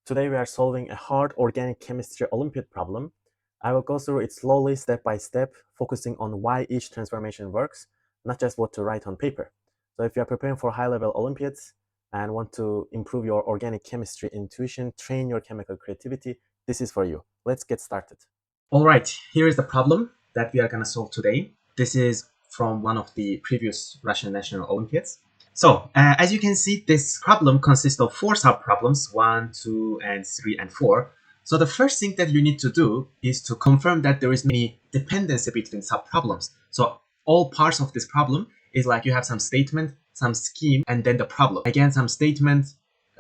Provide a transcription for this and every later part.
Today we are solving a hard organic chemistry Olympiad problem. I will go through it slowly, step by step, focusing on why each transformation works, not just what to write on paper. So if you are preparing for high-level Olympiads and want to improve your organic chemistry intuition, train your chemical creativity, this is for you. Let's get started. All right, here is the problem that we are going to solve today. This is from one of the previous Russian National Olympiads. So, as you can see, this problem consists of 4 subproblems, 1, 2, and 3, and 4. So the first thing that you need to do is to confirm that there is no dependency between subproblems. So all parts of this problem is like you have some statement, some scheme, and then the problem. Again, some statement,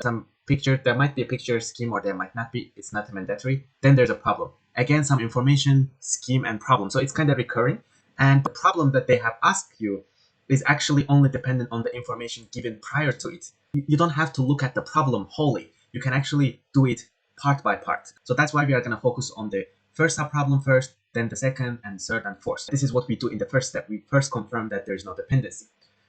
some picture. There might be a picture, scheme, or there might not be. It's not mandatory. Then there's a problem. Again, some information, scheme, and problem. So it's kind of recurring. And the problem that they have asked you is actually only dependent on the information given prior to it. You don't have to look at the problem wholly. You can actually do it part by part. So that's why we are going to focus on the first subproblem first, then the second and third and fourth. This is what we do in the first step. We first confirm that there is no dependency.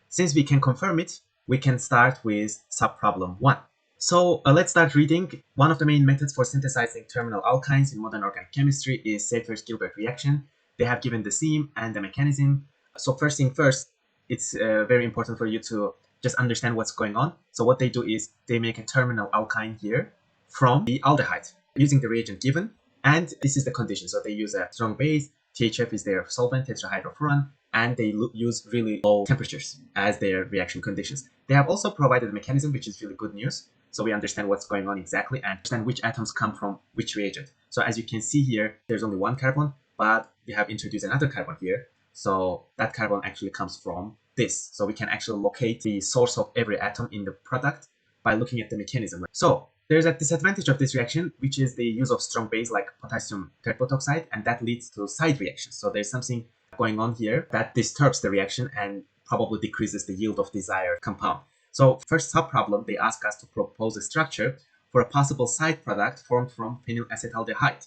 Since we can confirm it, we can start with subproblem 1. So let's start reading. One of the main methods for synthesizing terminal alkynes in modern organic chemistry is Seyfert-Gilbert reaction. They have given the theme and the mechanism. So first thing first, it's very important for you to just understand what's going on. So what they do is they make a terminal alkyne here from the aldehyde using the reagent given. And this is the condition. So they use a strong base, THF is their solvent, tetrahydrofuran, and they use really low temperatures as their reaction conditions. They have also provided a mechanism, which is really good news. So we understand what's going on exactly and understand which atoms come from which reagent. So as you can see here, there's only one carbon, but we have introduced another carbon here. So that carbon actually comes from this. So we can actually locate the source of every atom in the product by looking at the mechanism. So there's a disadvantage of this reaction, which is the use of strong base like potassium tetrodotoxide, and that leads to side reactions. So there's something going on here that disturbs the reaction and probably decreases the yield of desired compound. So first subproblem, they ask us to propose a structure for a possible side product formed from phenylacetaldehyde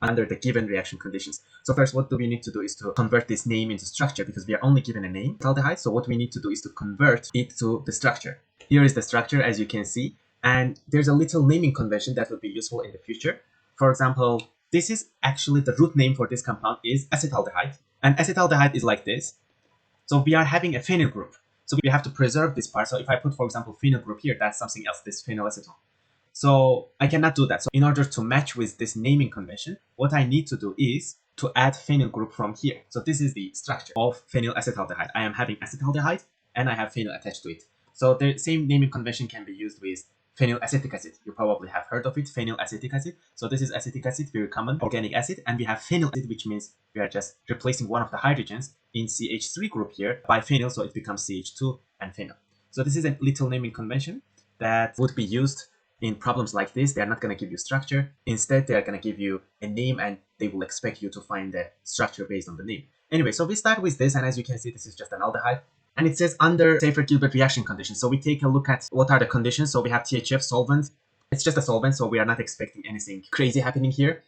under the given reaction conditions. So first, what do we need to do is to convert this name into structure because we are only given a name, aldehyde. So what we need to do is to convert it to the structure. Here is the structure, as you can see, and there's a little naming convention that will be useful in the future. For example, this is actually the root name for this compound is acetaldehyde, and acetaldehyde is like this. So we are having a phenyl group. So we have to preserve this part. So if I put, for example, phenyl group here, that's something else, this phenylacetone. So I cannot do that. So in order to match with this naming convention, what I need to do is to add phenyl group from here. So this is the structure of phenylacetaldehyde. I am having acetaldehyde and I have phenyl attached to it. So the same naming convention can be used with phenylacetic acid. You probably have heard of it, phenylacetic acid. So this is acetic acid, very common organic acid. And we have phenyl acid, which means we are just replacing one of the hydrogens in CH3 group here by phenyl. So it becomes CH2 and phenyl. So this is a little naming convention that would be used in problems like this. They are not going to give you structure. Instead, they are going to give you a name and they will expect you to find the structure based on the name. Anyway, so we start with this, and as you can see, this is just an aldehyde. And it says under Seyfert-Gilbert reaction conditions. So we take a look at what are the conditions. So we have THF solvent. It's just a solvent, so we are not expecting anything crazy happening here.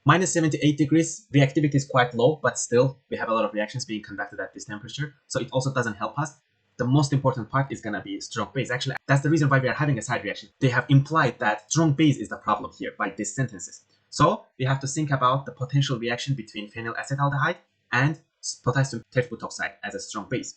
Minus 78 degrees, reactivity is quite low, but still we have a lot of reactions being conducted at this temperature. So it also doesn't help us. The most important part is going to be strong base. Actually, that's the reason why we are having a side reaction. They have implied that strong base is the problem here by these sentences. So we have to think about the potential reaction between phenylacetaldehyde and potassium tetrodotoxide as a strong base.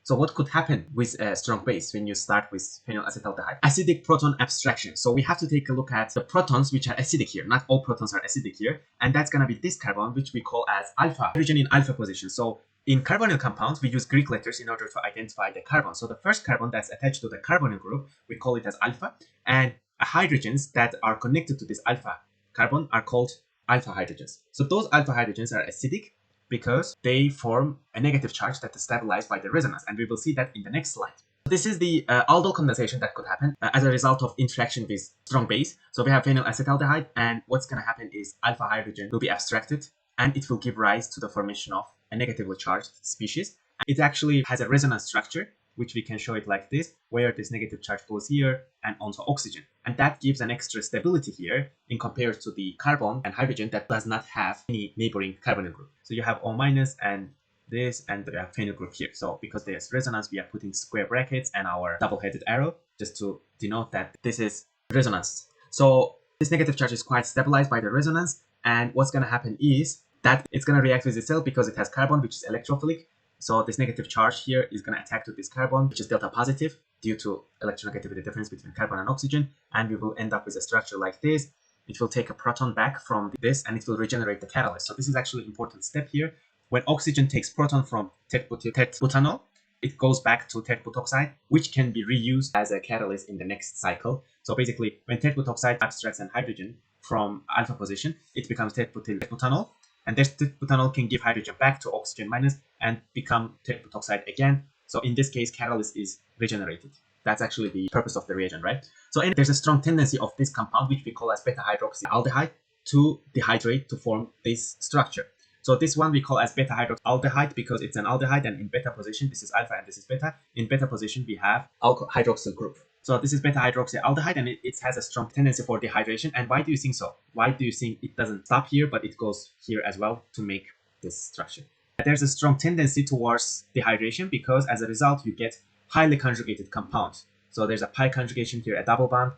So what could happen with a strong base when you start with phenylacetaldehyde? Acidic proton abstraction. So we have to take a look at the protons which are acidic here. Not all protons are acidic here. And that's going to be this carbon, which we call as alpha, hydrogen in alpha position. So in carbonyl compounds, we use Greek letters in order to identify the carbon. So the first carbon that's attached to the carbonyl group, we call it as alpha. And hydrogens that are connected to this alpha carbon are called alpha hydrogens. So those alpha hydrogens are acidic because they form a negative charge that is stabilized by the resonance. And we will see that in the next slide. This is the aldol condensation that could happen as a result of interaction with strong base. So we have phenylacetaldehyde, and what's going to happen is alpha hydrogen will be abstracted and it will give rise to the formation of a negatively charged species. It actually has a resonance structure, which we can show it like this, where this negative charge goes here and onto oxygen. And that gives an extra stability here in compared to the carbon and hydrogen that does not have any neighboring carbonyl group. So you have O- and this, and we have phenyl group here. So because there's resonance, we are putting square brackets and our double-headed arrow just to denote that this is resonance. So This negative charge is quite stabilized by the resonance, and what's going to happen is that it's going to react with itself because it has carbon, which is electrophilic. So this negative charge here is going to attack to this carbon, which is delta positive due to electronegativity difference between carbon and oxygen, and we will end up with a structure like this. It will take a proton back from this and it will regenerate the catalyst. So this is actually an important step here. When oxygen takes proton from tet-butanol, it goes back to tet-butoxide, which can be reused as a catalyst in the next cycle. So basically, when tet-butoxide abstracts an hydrogen from alpha position, it becomes tet-butanol. And this tet-butanol can give hydrogen back to oxygen minus and become tet-butoxide again. So in this case, catalyst is regenerated. That's actually the purpose of the reagent, right? So there's a strong tendency of this compound, which we call as beta-hydroxyaldehyde, to dehydrate to form this structure. So this one we call as beta-hydroxyaldehyde because it's an aldehyde, and in beta position, this is alpha and this is beta. In beta position, we have hydroxyl group. So this is beta-hydroxyaldehyde, and it has a strong tendency for dehydration. And why do you think so? Why do you think it doesn't stop here, but it goes here as well to make this structure? There's a strong tendency towards dehydration because as a result, you get highly conjugated compounds. So there's a pi conjugation here, a double bond.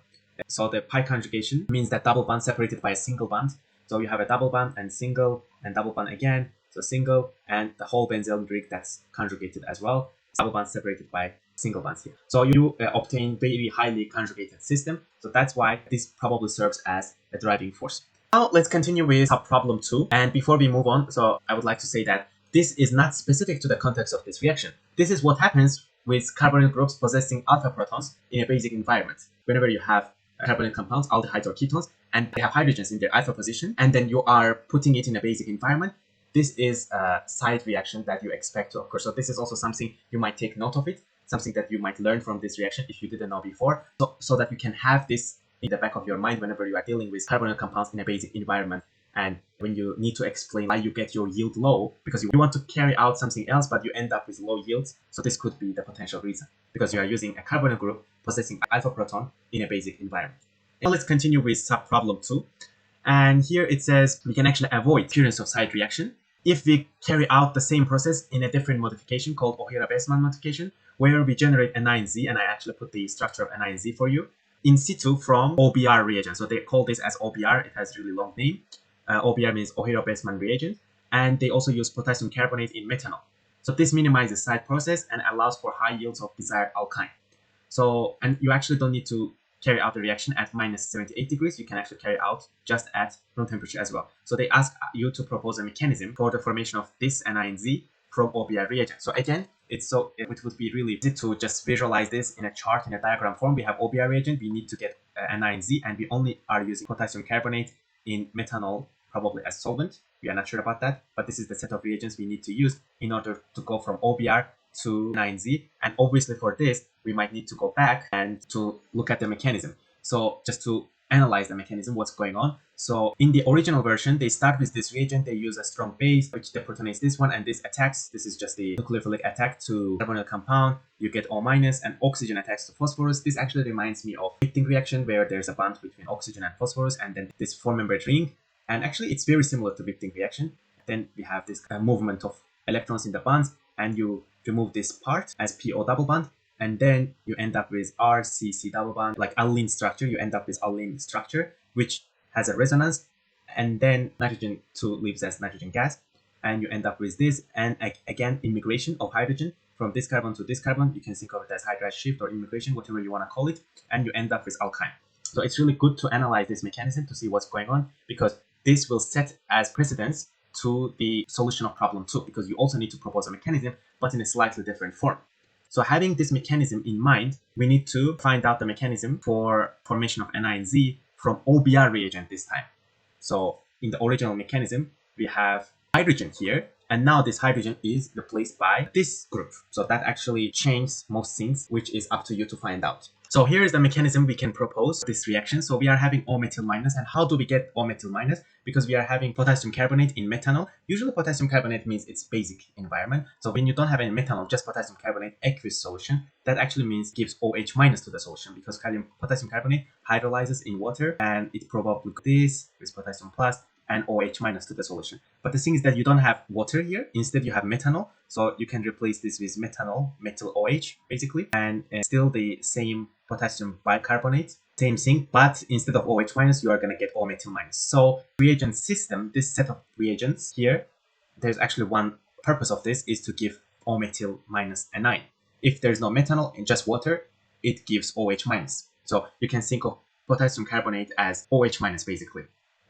So the pi conjugation means that double bond separated by a single bond. So you have a double bond and single and double bond again. So single and the whole benzyl ring that's conjugated as well. Double bond separated by single bonds here. So you obtain very highly conjugated system. So that's why this probably serves as a driving force. Now let's continue with subproblem 2. And before we move on, so I would like to say that this is not specific to the context of this reaction. This is what happens with carbonyl groups possessing alpha protons in a basic environment. Whenever you have carbonyl compounds, aldehydes or ketones, and they have hydrogens in their alpha position, and then you are putting it in a basic environment, this is a side reaction that you expect to occur. So this is also something you might take note of it, something that you might learn from this reaction if you didn't know before, so that you can have this in the back of your mind whenever you are dealing with carbonyl compounds in a basic environment. And when you need to explain why you get your yield low, because you want to carry out something else, but you end up with low yields. So this could be the potential reason, because you are using a carbonyl group possessing alpha proton in a basic environment. Now let's continue with subproblem 2. And here it says we can actually avoid appearance of side reaction if we carry out the same process in a different modification called O'Hara-Bessman modification, where we generate anion-Z, and I actually put the structure of anion-Z for you, in situ from OBR reagent. So they call this as OBR. It has a really long name. OBR means O'Hara-Bessman reagent, and they also use potassium carbonate in methanol. So this minimizes side process and allows for high yields of desired alkyne. So, and you actually don't need to carry out the reaction at minus 78 degrees. You can actually carry out just at room temperature as well. So they ask you to propose a mechanism for the formation of this anion-Z from OBR reagent. So again, it would be really easy to just visualize this in a chart, in a diagram form. We have OBR reagent, we need to get anion-Z, and we only are using potassium carbonate in methanol, probably as solvent. We are not sure about that, but this is the set of reagents we need to use in order to go from OBR to anion-Z. And obviously for this, we might need to go back and to look at the mechanism. So just to analyze the mechanism, what's going on. So in the original version, they start with this reagent, they use a strong base, which deprotonates this one, and this attacks. This is just the nucleophilic attack to carbonyl compound. You get O-, and oxygen attacks to phosphorus. This actually reminds me of Wittig reaction, where there's a bond between oxygen and phosphorus, and then this four-membered ring. And actually, it's very similar to Wittig reaction. Then we have this movement of electrons in the bonds, and you remove this part as PO double bond, and then you end up with RCC double bond, like allene structure. You end up with allene structure, which has a resonance, and then nitrogen 2 leaves as nitrogen gas, and you end up with this. And again, immigration of hydrogen from this carbon to this carbon. You can think of it as hydride shift or immigration, whatever you want to call it, and you end up with alkyne. So it's really good to analyze this mechanism to see what's going on, because this will set as precedence to the solution of problem 2, because you also need to propose a mechanism, but in a slightly different form. So having this mechanism in mind, we need to find out the mechanism for formation of anion-Z from OBR reagent this time. So in the original mechanism, we have hydrogen here, and now this hydrogen is replaced by this group. So that actually changes most things, which is up to you to find out. So here is the mechanism we can propose this reaction. So we are having O-methyl minus. And how do we get O-methyl minus? Because we are having potassium carbonate in methanol. Usually potassium carbonate means it's basic environment. So when you don't have any methanol, just potassium carbonate aqueous solution, that actually means gives OH minus to the solution, because potassium carbonate hydrolyzes in water, and it probably this with potassium plus and OH minus to the solution. But the thing is that you don't have water here. Instead, you have methanol. So you can replace this with methanol, methyl OH, basically, and still the same potassium bicarbonate, same thing. But instead of OH minus, you are going to get O methyl minus. So reagent system, this set of reagents here, there's actually one purpose of this is to give O methyl minus anion. If there's no methanol and just water, it gives OH minus. So you can think of potassium carbonate as OH minus basically.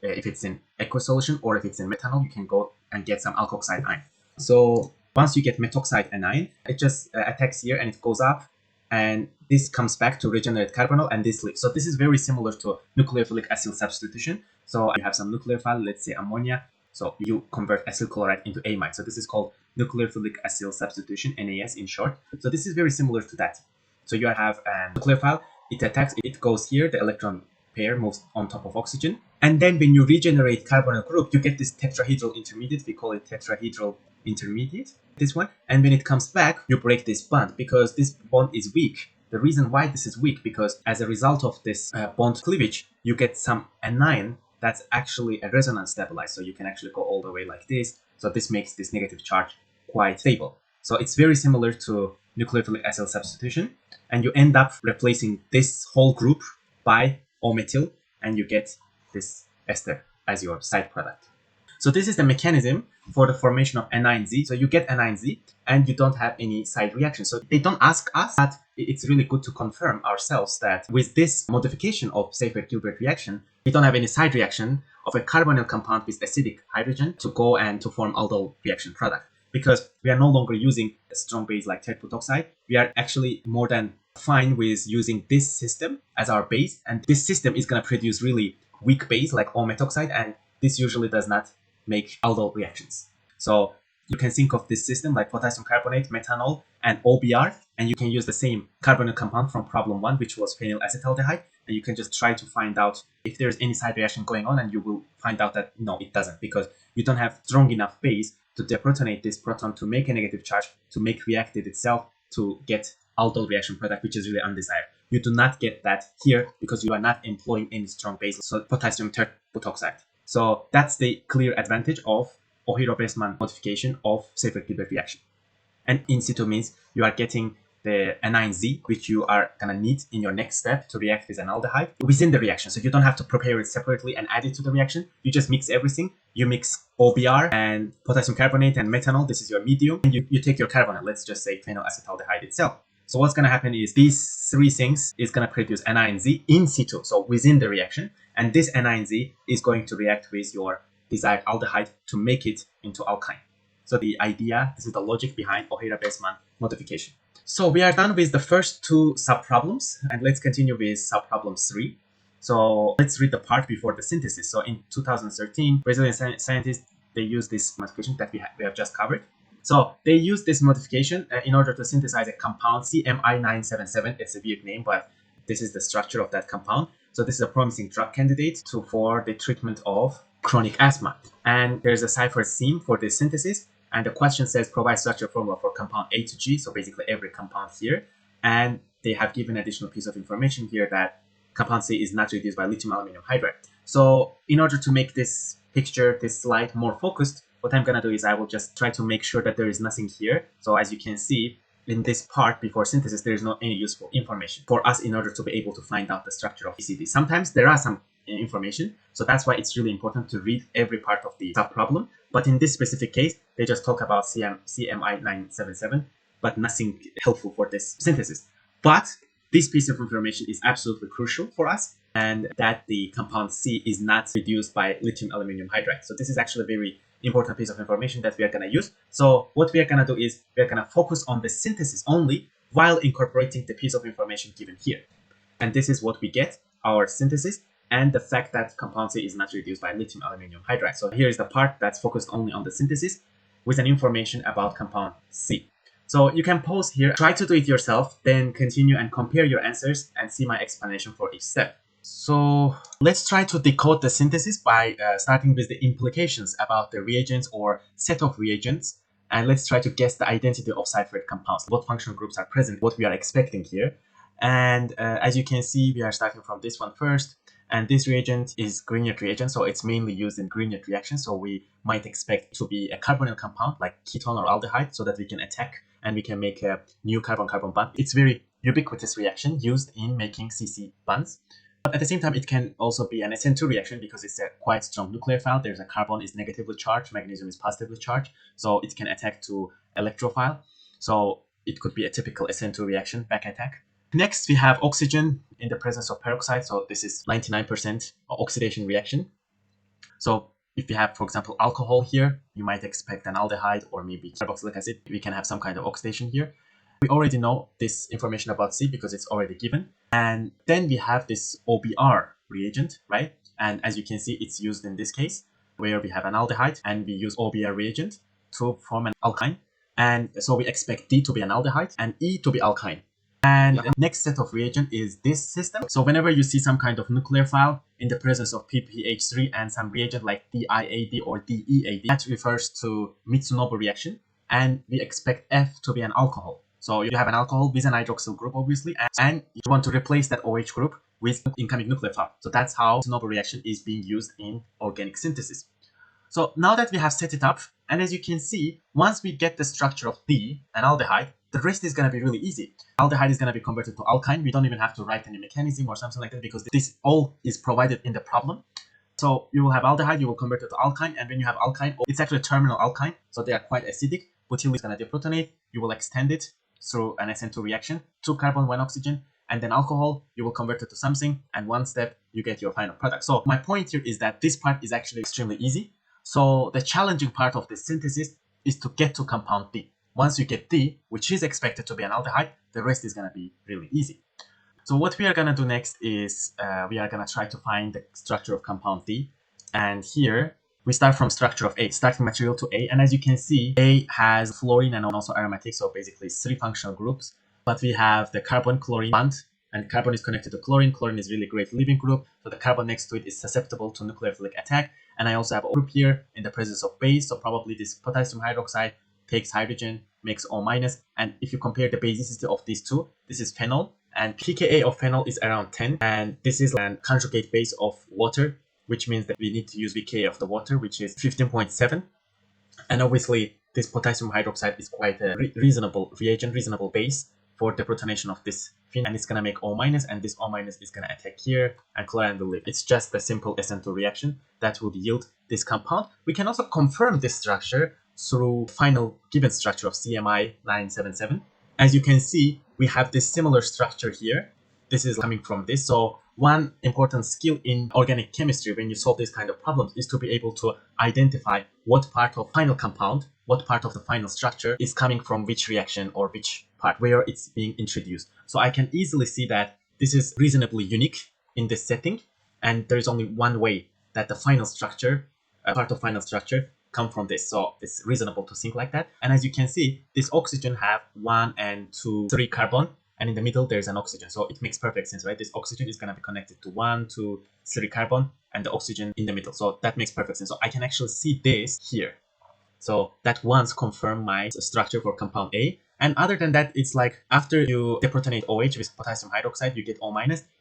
If it's in aqueous solution or if it's in methanol, you can go and get some alkoxide ion. So once you get methoxide anion, it just attacks here and it goes up, and this comes back to regenerate carbonyl and this leaves. So this is very similar to nucleophilic acyl substitution. So you have some nucleophile, let's say ammonia. So you convert acyl chloride into amide. So this is called nucleophilic acyl substitution, NAS in short. So this is very similar to that. So you have a nucleophile, it attacks, it goes here, the electron pair moves on top of oxygen. And then when you regenerate carbonyl group, you get this tetrahedral intermediate. We call it tetrahedral intermediate, this one. And when it comes back, you break this bond because this bond is weak. The reason why this is weak, because as a result of this bond cleavage, you get some anion that's actually a resonance stabilized. So you can actually go all the way like this. So this makes this negative charge quite stable. So it's very similar to nucleophilic acyl substitution. And you end up replacing this whole group by O-methyl, and you get this ester as your side product. So this is the mechanism for the formation of anion Z. So you get anion Z and you don't have any side reaction. So they don't ask us, but it's really good to confirm ourselves that with this modification of Seyfert-Gilbert reaction, we don't have any side reaction of a carbonyl compound with acidic hydrogen to go and to form aldol reaction product. Because we are no longer using a strong base like terbutoxide, we are actually more than fine with using this system as our base. And this system is going to produce really weak base like O-methoxide, and this usually does not make aldol reactions. So you can think of this system like potassium carbonate, methanol, and OBR, and you can use the same carbonyl compound from problem 1, which was phenyl acetaldehyde, and you can just try to find out if there's any side reaction going on, and you will find out that no, it doesn't, because you don't have strong enough base to deprotonate this proton to make a negative charge, to make reactive itself, to get aldol reaction product, which is really undesired. You do not get that here because you are not employing any strong base, so potassium terbutoxide. So that's the clear advantage of O'Hara-Bessman modification of Seyfert-Gilbert reaction. And in situ means you are getting the anion Z, which you are going to need in your next step to react with an aldehyde within the reaction. So you don't have to prepare it separately and add it to the reaction. You just mix everything. You mix OBR and potassium carbonate and methanol. This is your medium. And you take your carbonyl, let's just say phenyl acetaldehyde itself. So what's going to happen is these three things is going to produce anion Z in situ, so within the reaction. And this anion Z is going to react with your desired aldehyde to make it into alkyne. So the idea, this is the logic behind O'Hara-Bessman modification. So we are done with the first two subproblems, and let's continue with subproblem 3. So let's read the part before the synthesis. So in 2013, Brazilian scientists, they used this modification that we have just covered. So they used this modification in order to synthesize a compound CMI977. It's a weird name, but this is the structure of that compound. So this is a promising drug candidate for the treatment of chronic asthma. And there's a cipher theme for this synthesis. And the question says provide structure formula for compound A to G. So basically every compound here. And they have given additional piece of information here that compound C is not reduced by lithium aluminum hydride. So in order to make this picture, this slide more focused, what I'm going to do is I will just try to make sure that there is nothing here. So as you can see, in this part before synthesis, there is no any useful information for us in order to be able to find out the structure of ECD. Sometimes there are some information, so that's why it's really important to read every part of the subproblem. But in this specific case, they just talk about CMI977, but nothing helpful for this synthesis. But this piece of information is absolutely crucial for us, and that the compound C is not reduced by lithium aluminum hydride. So this is actually a very important piece of information that we are going to use. So what we are going to do is we are going to focus on the synthesis only while incorporating the piece of information given here. And this is what we get, our synthesis, and the fact that compound C is not reduced by lithium aluminum hydride. So here is the part that's focused only on the synthesis with an information about compound C. So you can pause here, try to do it yourself, then continue and compare your answers and see my explanation for each step. So let's try to decode the synthesis by starting with the implications about the reagents or set of reagents. And let's try to guess the identity of Seyfert compounds, what functional groups are present, what we are expecting here. And as you can see, we are starting from this one first. And this reagent is Grignard reagent, so it's mainly used in Grignard reactions. So we might expect to be a carbonyl compound like ketone or aldehyde, so that we can attack and we can make a new carbon-carbon bond. It's very ubiquitous reaction used in making CC bonds. But at the same time, it can also be an SN2 reaction because it's a quite strong nucleophile. There's a carbon is negatively charged, magnesium is positively charged, so it can attack to electrophile. So it could be a typical SN2 reaction, back attack. Next, we have oxygen in the presence of peroxide. So this is 99% oxidation reaction. So if you have, for example, alcohol here, you might expect an aldehyde or maybe carboxylic acid. We can have some kind of oxidation here. We already know this information about C because it's already given. And then we have this OBR reagent, right? And as you can see, it's used in this case where we have an aldehyde and we use OBR reagent to form an alkyne. And so we expect D to be an aldehyde and E to be alkyne. And the next set of reagent is this system. So whenever you see some kind of nucleophile in the presence of PPH3 and some reagent like DIAD or DEAD, that refers to Mitsunobu reaction. And we expect F to be an alcohol. So you have an alcohol with an hydroxyl group, obviously, and you want to replace that OH group with incoming nucleophile. So that's how Mitsunobu reaction is being used in organic synthesis. So now that we have set it up, and as you can see, once we get the structure of D, an aldehyde, the rest is going to be really easy. Aldehyde is going to be converted to alkyne. We don't even have to write any mechanism or something like that because this all is provided in the problem. So you will have aldehyde, you will convert it to alkyne, and when you have alkyne, it's actually terminal alkyne, so they are quite acidic. Butyl is going to deprotonate, you will extend it through an SN2 reaction, 2 carbon, 1 oxygen, and then alcohol, you will convert it to something, and one step, you get your final product. So my point here is that this part is actually extremely easy. So the challenging part of the synthesis is to get to compound D. Once you get D, which is expected to be an aldehyde, the rest is going to be really easy. So what we are going to do next is we are going to try to find the structure of compound D. And here we start from structure of A, starting material to A. And as you can see, A has fluorine and also aromatic, so basically 3 functional groups. But we have the carbon-chlorine bond, and carbon is connected to chlorine. Chlorine is really great leaving group, so the carbon next to it is susceptible to nucleophilic attack. And I also have a group here in the presence of base, so probably this potassium hydroxide takes hydrogen, makes O-, and if you compare the basicity of these two, this is phenol, and pKa of phenol is around 10, and this is a conjugate base of water, which means that we need to use pKa of the water, which is 15.7, and obviously this potassium hydroxide is quite a reasonable reagent, reasonable base for deprotonation of this phenol, and it's going to make O-, and this O- is going to attack here, and chlorine will leave. It's just a simple SN2 reaction that would yield this compound. We can also confirm this structure through final given structure of CMI 977. As you can see, we have this similar structure here. This is coming from this. So one important skill in organic chemistry when you solve these kind of problems is to be able to identify what part of final compound, what part of the final structure is coming from which reaction or which part, where it's being introduced. So I can easily see that this is reasonably unique in this setting, and there is only one way that the final structure, part of final structure, come from this. So it's reasonable to think like that. And as you can see, this oxygen have 1 and 2, 3 carbon, and in the middle there's an oxygen. So it makes perfect sense, right? This oxygen is going to be connected to 1, 2, 3 carbon, and the oxygen in the middle. So that makes perfect sense. So I can actually see this here. So that once confirm my structure for compound A. And other than that, it's like after you deprotonate OH with potassium hydroxide, you get O-.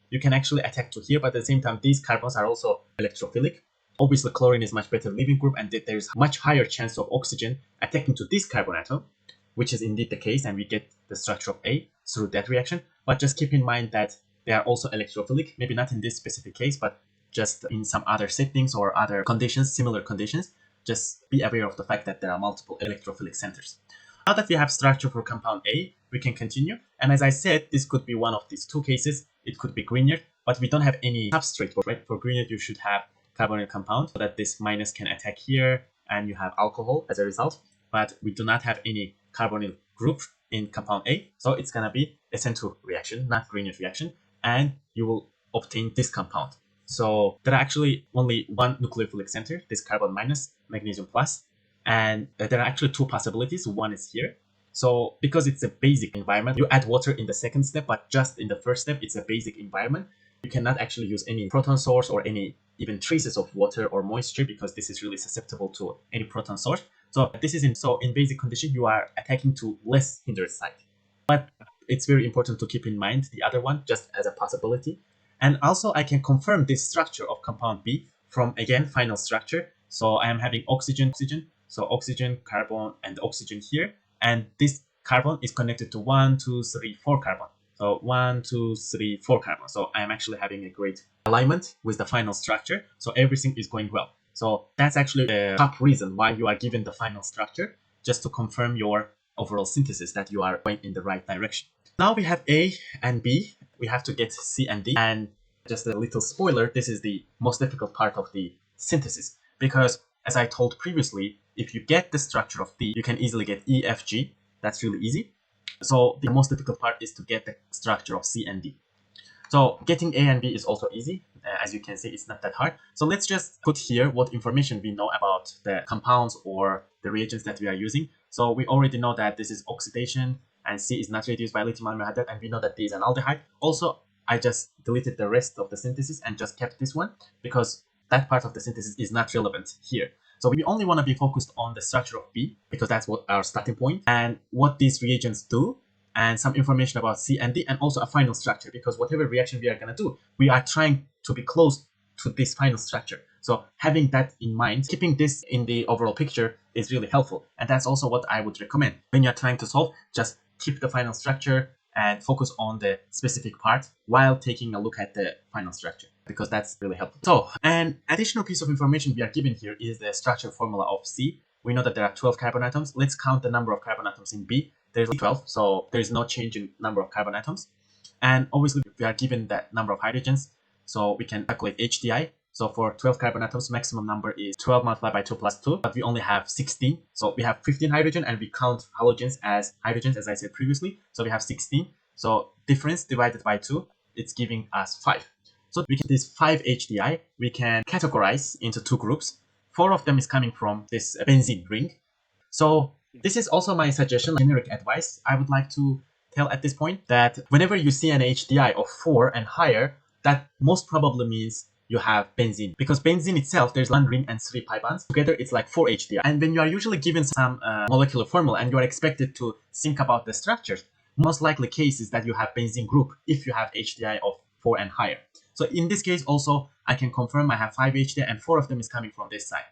You can actually attack to here, but at the same time, these carbons are also electrophilic. Obviously, chlorine is much better leaving group, and there's much higher chance of oxygen attacking to this carbon atom, which is indeed the case, and we get the structure of A through that reaction. But just keep in mind that they are also electrophilic, maybe not in this specific case, but just in some other settings or other conditions, similar conditions. Just be aware of the fact that there are multiple electrophilic centers. Now that we have structure for compound A, we can continue. And as I said, this could be one of these two cases. It could be Grignard, but we don't have any substrate for it. For Grignard, you should have carbonyl compound so that this minus can attack here and you have alcohol as a result. But we do not have any carbonyl group in compound A. So it's going to be SN2 reaction, not Grignard reaction. And you will obtain this compound. So there are actually only one nucleophilic center, this carbon minus, magnesium plus. And there are actually 2 possibilities. One is here. So because it's a basic environment, you add water in the second step, but just in the first step, it's a basic environment. You cannot actually use any proton source or any even traces of water or moisture because this is really susceptible to any proton source. So this is in basic condition, you are attacking to less hindered site. But it's very important to keep in mind the other one just as a possibility. And also I can confirm this structure of compound B from, again, final structure. So I am having oxygen, so oxygen, carbon, and oxygen here. And this carbon is connected to 1, 2, 3, 4 carbon. So 1, 2, 3, 4 carbon. So I am actually having a great alignment with the final structure. So everything is going well. So that's actually the top reason why you are given the final structure, just to confirm your overall synthesis that you are going in the right direction. Now we have A and B. We have to get C and D. And just a little spoiler, this is the most difficult part of the synthesis, because as I told previously, if you get the structure of D, you can easily get E, F, G. That's really easy. So the most difficult part is to get the structure of C and D. So getting A and B is also easy. As you can see, it's not that hard. So let's just put here what information we know about the compounds or the reagents that we are using. So we already know that this is oxidation and C is not reduced by lithium aluminum hydride, and we know that D is an aldehyde. Also, I just deleted the rest of the synthesis and just kept this one because that part of the synthesis is not relevant here. So we only want to be focused on the structure of B because that's what our starting point and what these reagents do, and some information about C and D, and also a final structure, because whatever reaction we are going to do, we are trying to be close to this final structure. So having that in mind, keeping this in the overall picture is really helpful. And that's also what I would recommend. When you're trying to solve, just keep the final structure and focus on the specific part while taking a look at the final structure, because that's really helpful. So an additional piece of information we are given here is the structure formula of C. We know that there are 12 carbon atoms. Let's count the number of carbon atoms in B. There's 12, so there's no change in number of carbon atoms. And obviously, we are given that number of hydrogens, so we can calculate HDI. So for 12 carbon atoms, maximum number is 12 multiplied by 2 plus 2, but we only have 16. So we have 15 hydrogen, and we count halogens as hydrogens, as I said previously. So we have 16. So difference divided by 2, it's giving us 5. So we can, this 5 HDI, we can categorize into 2 groups. 4 of them is coming from this benzene ring. So this is also my suggestion, generic advice. I would like to tell at this point that whenever you see an HDI of 4 and higher, that most probably means you have benzene, because benzene itself, there's 1 ring and 3 pi bonds. Together, it's like 4 HDI. And when you are usually given some molecular formula and you are expected to think about the structures, most likely case is that you have benzene group if you have HDI of 4 and higher. So in this case also, I can confirm I have 5 HDI and 4 of them is coming from this side.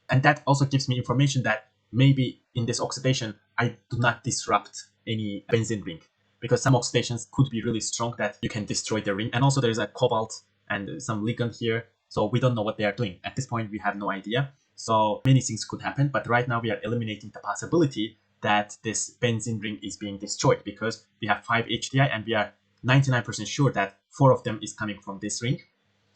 And that also gives me information that maybe in this oxidation, I do not disrupt any benzene ring, because some oxidations could be really strong that you can destroy the ring. And also there's a cobalt and some ligand here. So we don't know what they are doing. At this point, we have no idea. So many things could happen. But right now we are eliminating the possibility that this benzene ring is being destroyed, because we have 5 HDI and we are 99% sure that 4 of them is coming from this ring.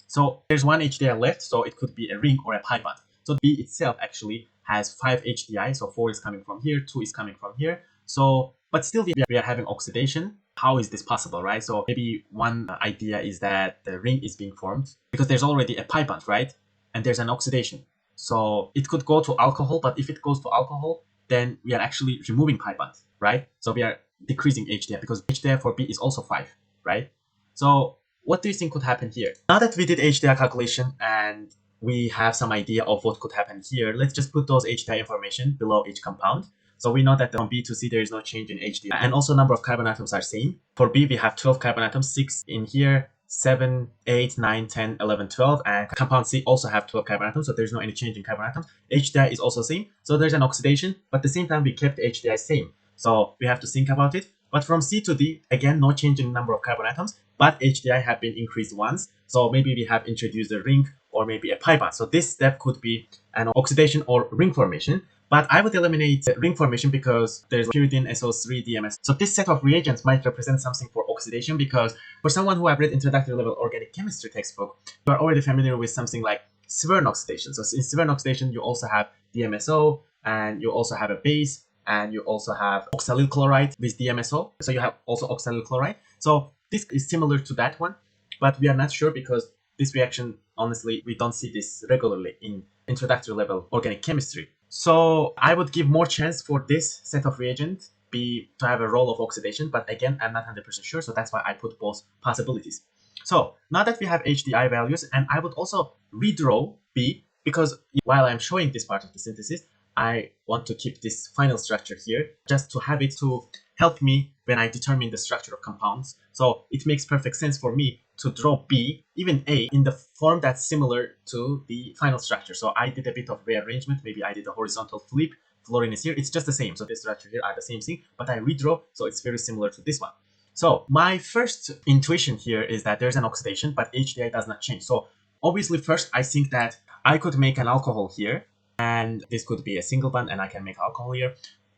So there's 1 HDI left. So it could be a ring or a pi bond. So B itself actually has 5 HDI. So 4 is coming from here, 2 is coming from here. So, but still we are having oxidation. How is this possible, right? So maybe one idea is that the ring is being formed because there's already a pi bond, right? And there's an oxidation. So it could go to alcohol, but if it goes to alcohol, then we are actually removing pi bond, right? So we are decreasing HDI because HDI for B is also 5, right? So what do you think could happen here? Now that we did HDI calculation and we have some idea of what could happen here, let's just put those HDI information below each compound. So we know that from B to C, there is no change in HDI. And also number of carbon atoms are same. For B, we have 12 carbon atoms, 6 in here, 7, 8, 9, 10, 11, 12. And compound C also have 12 carbon atoms, so there's no any change in carbon atoms. HDI is also same. So there's an oxidation, but at the same time, we kept HDI same. So we have to think about it. But from C to D, again, no change in number of carbon atoms, but HDI have been increased once. So maybe we have introduced a ring or maybe a pi bond. So this step could be an oxidation or ring formation. But I would eliminate ring formation because there's pyridine, SO3, DMS. So this set of reagents might represent something for oxidation, because for someone who have read introductory level organic chemistry textbook, you are already familiar with something like Swern oxidation. So in Swern oxidation, you also have DMSO, and you also have a base, and you also have oxalyl chloride with DMSO. So you have also oxalyl chloride. So this is similar to that one, but we are not sure because this reaction, honestly, we don't see this regularly in introductory level organic chemistry. So I would give more chance for this set of reagent B to have a role of oxidation, but again, I'm not 100% sure, so that's why I put both possibilities. So now that we have HDI values, and I would also redraw B, because while I'm showing this part of the synthesis, I want to keep this final structure here just to have it to help me when I determine the structure of compounds. So it makes perfect sense for me to draw B, even A, in the form that's similar to the final structure. So I did a bit of rearrangement. Maybe I did a horizontal flip. Fluorine is here. It's just the same. So this structure here are the same thing, but I redraw. So it's very similar to this one. So my first intuition here is that there's an oxidation, but HDI does not change. So obviously first I think that I could make an alcohol here, and this could be a single bond and I can make alcohol here.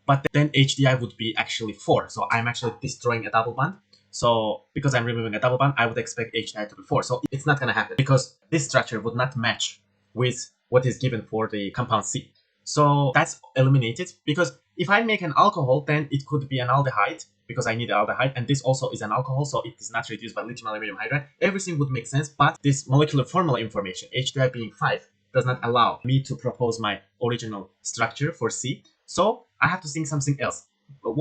But then HDI would be actually 4. So I'm actually destroying a double bond. So because I'm removing a double bond, I would expect HDI to be 4. So it's not going to happen because this structure would not match with what is given for the compound C. So that's eliminated, because if I make an alcohol, then it could be an aldehyde because I need an aldehyde, and this also is an alcohol, so it is not reduced by lithium aluminum hydride. Everything would make sense, but this molecular formula information, HDI being 5, does not allow me to propose my original structure for C. So I have to think something else.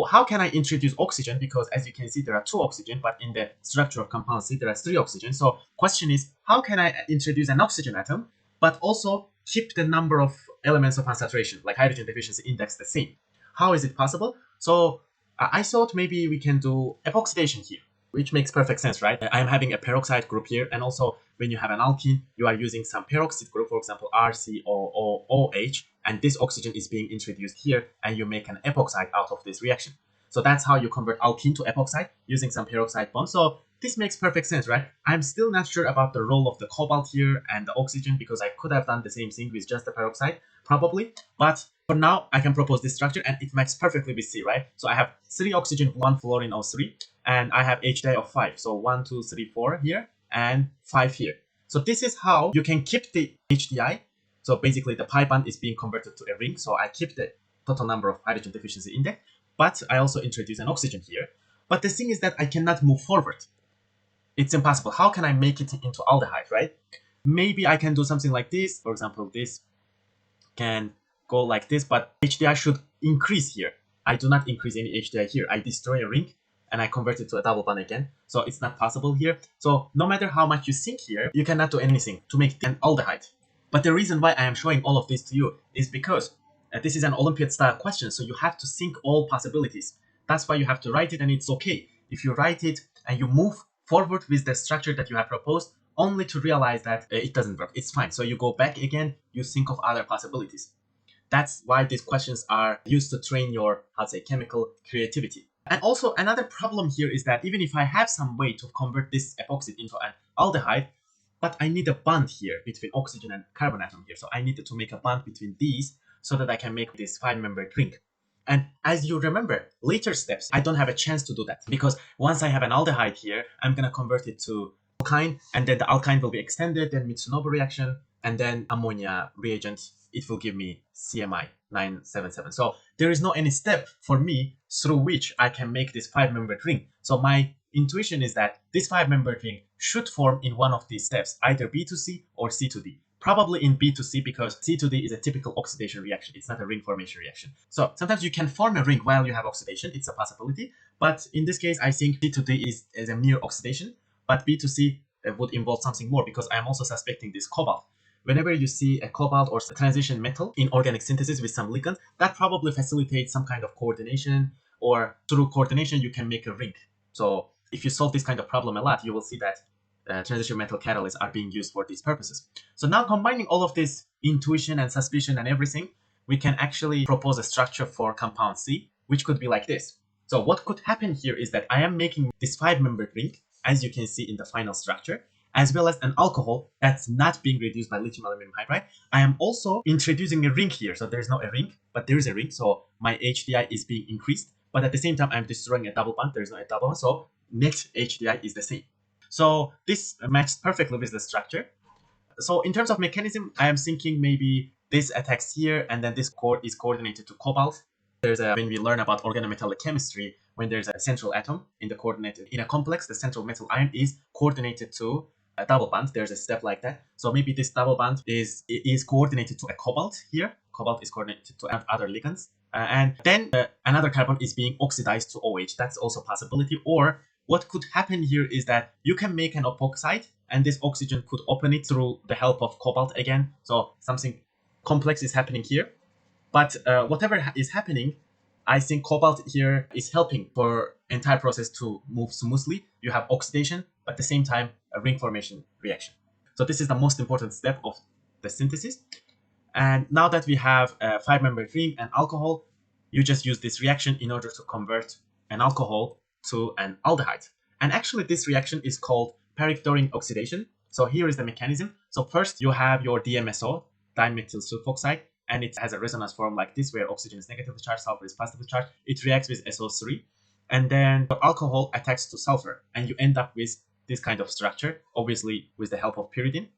How can I introduce oxygen? Because as you can see, there are 2 oxygen, but in the structure of compound C, there are 3 oxygen. So question is, how can I introduce an oxygen atom, but also keep the number of elements of unsaturation, like hydrogen deficiency index, the same? How is it possible? So I thought maybe we can do epoxidation here, which makes perfect sense, right? I'm having a peroxide group here, and also when you have an alkene, you are using some peroxide group, for example, RCOOH, and this oxygen is being introduced here, and you make an epoxide out of this reaction. So that's how you convert alkene to epoxide using some peroxide bond. So this makes perfect sense, right? I'm still not sure about the role of the cobalt here and the oxygen, because I could have done the same thing with just the peroxide, probably. But for now, I can propose this structure, and it matches perfectly with C, right? So I have 3 oxygen, 1 fluorine O3, and I have HDI of 5. So 1, 2, 3, 4 here, and 5 here. So this is how you can keep the HDI. So basically the pi bond is being converted to a ring. So I keep the total number of hydrogen deficiency index, but I also introduce an oxygen here. But the thing is that I cannot move forward. It's impossible. How can I make it into aldehyde, right? Maybe I can do something like this. For example, this can go like this, but HDI should increase here. I do not increase any HDI here. I destroy a ring and I convert it to a double bond again. So it's not possible here. So no matter how much you think here, you cannot do anything to make an aldehyde. But the reason why I am showing all of this to you is because this is an Olympiad style question. So you have to think all possibilities. That's why you have to write it, and it's okay if you write it and you move forward with the structure that you have proposed, only to realize that it doesn't work. It's fine. So you go back again, you think of other possibilities. That's why these questions are used to train your, chemical creativity. And also another problem here is that even if I have some way to convert this epoxide into an aldehyde, but I need a bond here between oxygen and carbon atom here. So I needed to make a bond between these so that I can make this 5-membered ring. And as you remember, later steps, I don't have a chance to do that, because once I have an aldehyde here, I'm going to convert it to alkyne, and then the alkyne will be extended, then Mitsunobu reaction, and then ammonia reagent. It will give me CMI 977. So there is no any step for me through which I can make this 5-membered ring. So my intuition is that this 5-membered ring should form in one of these steps, either B to C or C to D. Probably in B to C, because C to D is a typical oxidation reaction. It's not a ring formation reaction. So sometimes you can form a ring while you have oxidation. It's a possibility. But in this case, I think C to D is a mere oxidation. But B to C would involve something more, because I am also suspecting this cobalt. Whenever you see a cobalt or a transition metal in organic synthesis with some ligand, that probably facilitates some kind of coordination, or through coordination, you can make a ring. So if you solve this kind of problem a lot, you will see that transition metal catalysts are being used for these purposes. So now, combining all of this intuition and suspicion and everything, we can actually propose a structure for compound C, which could be like this. So what could happen here is that I am making this 5-membered ring, as you can see in the final structure, as well as an alcohol that's not being reduced by lithium aluminum hydride. I am also introducing a ring here. So there's no a ring, but there is a ring. So my HDI is being increased, but at the same time, I'm destroying a double bond. There's no a double bond. So net HDI is the same. So this matches perfectly with the structure. So in terms of mechanism, I am thinking maybe this attacks here, and then this core is coordinated to cobalt. When we learn about organometallic chemistry, when there's a central atom in a complex, the central metal ion is coordinated to a double bond. There's a step like that. So maybe this double bond is coordinated to a cobalt here. Cobalt is coordinated to other ligands. And then another carbon is being oxidized to OH. That's also a possibility. Or what could happen here is that you can make an epoxide, and this oxygen could open it through the help of cobalt again. So something complex is happening here. But whatever is happening, I think cobalt here is helping for entire process to move smoothly. You have oxidation, but at the same time, a ring formation reaction. So this is the most important step of the synthesis. And now that we have a 5-membered ring and alcohol, you just use this reaction in order to convert an alcohol to an aldehyde. And actually, this reaction is called Parik-Doring oxidation. So here is the mechanism. So first, you have your DMSO, dimethyl sulfoxide, and it has a resonance form like this, where oxygen is negatively charged, sulfur is positively charged. It reacts with SO3, and then the alcohol attacks to sulfur, and you end up with this kind of structure, obviously with the help of pyridine.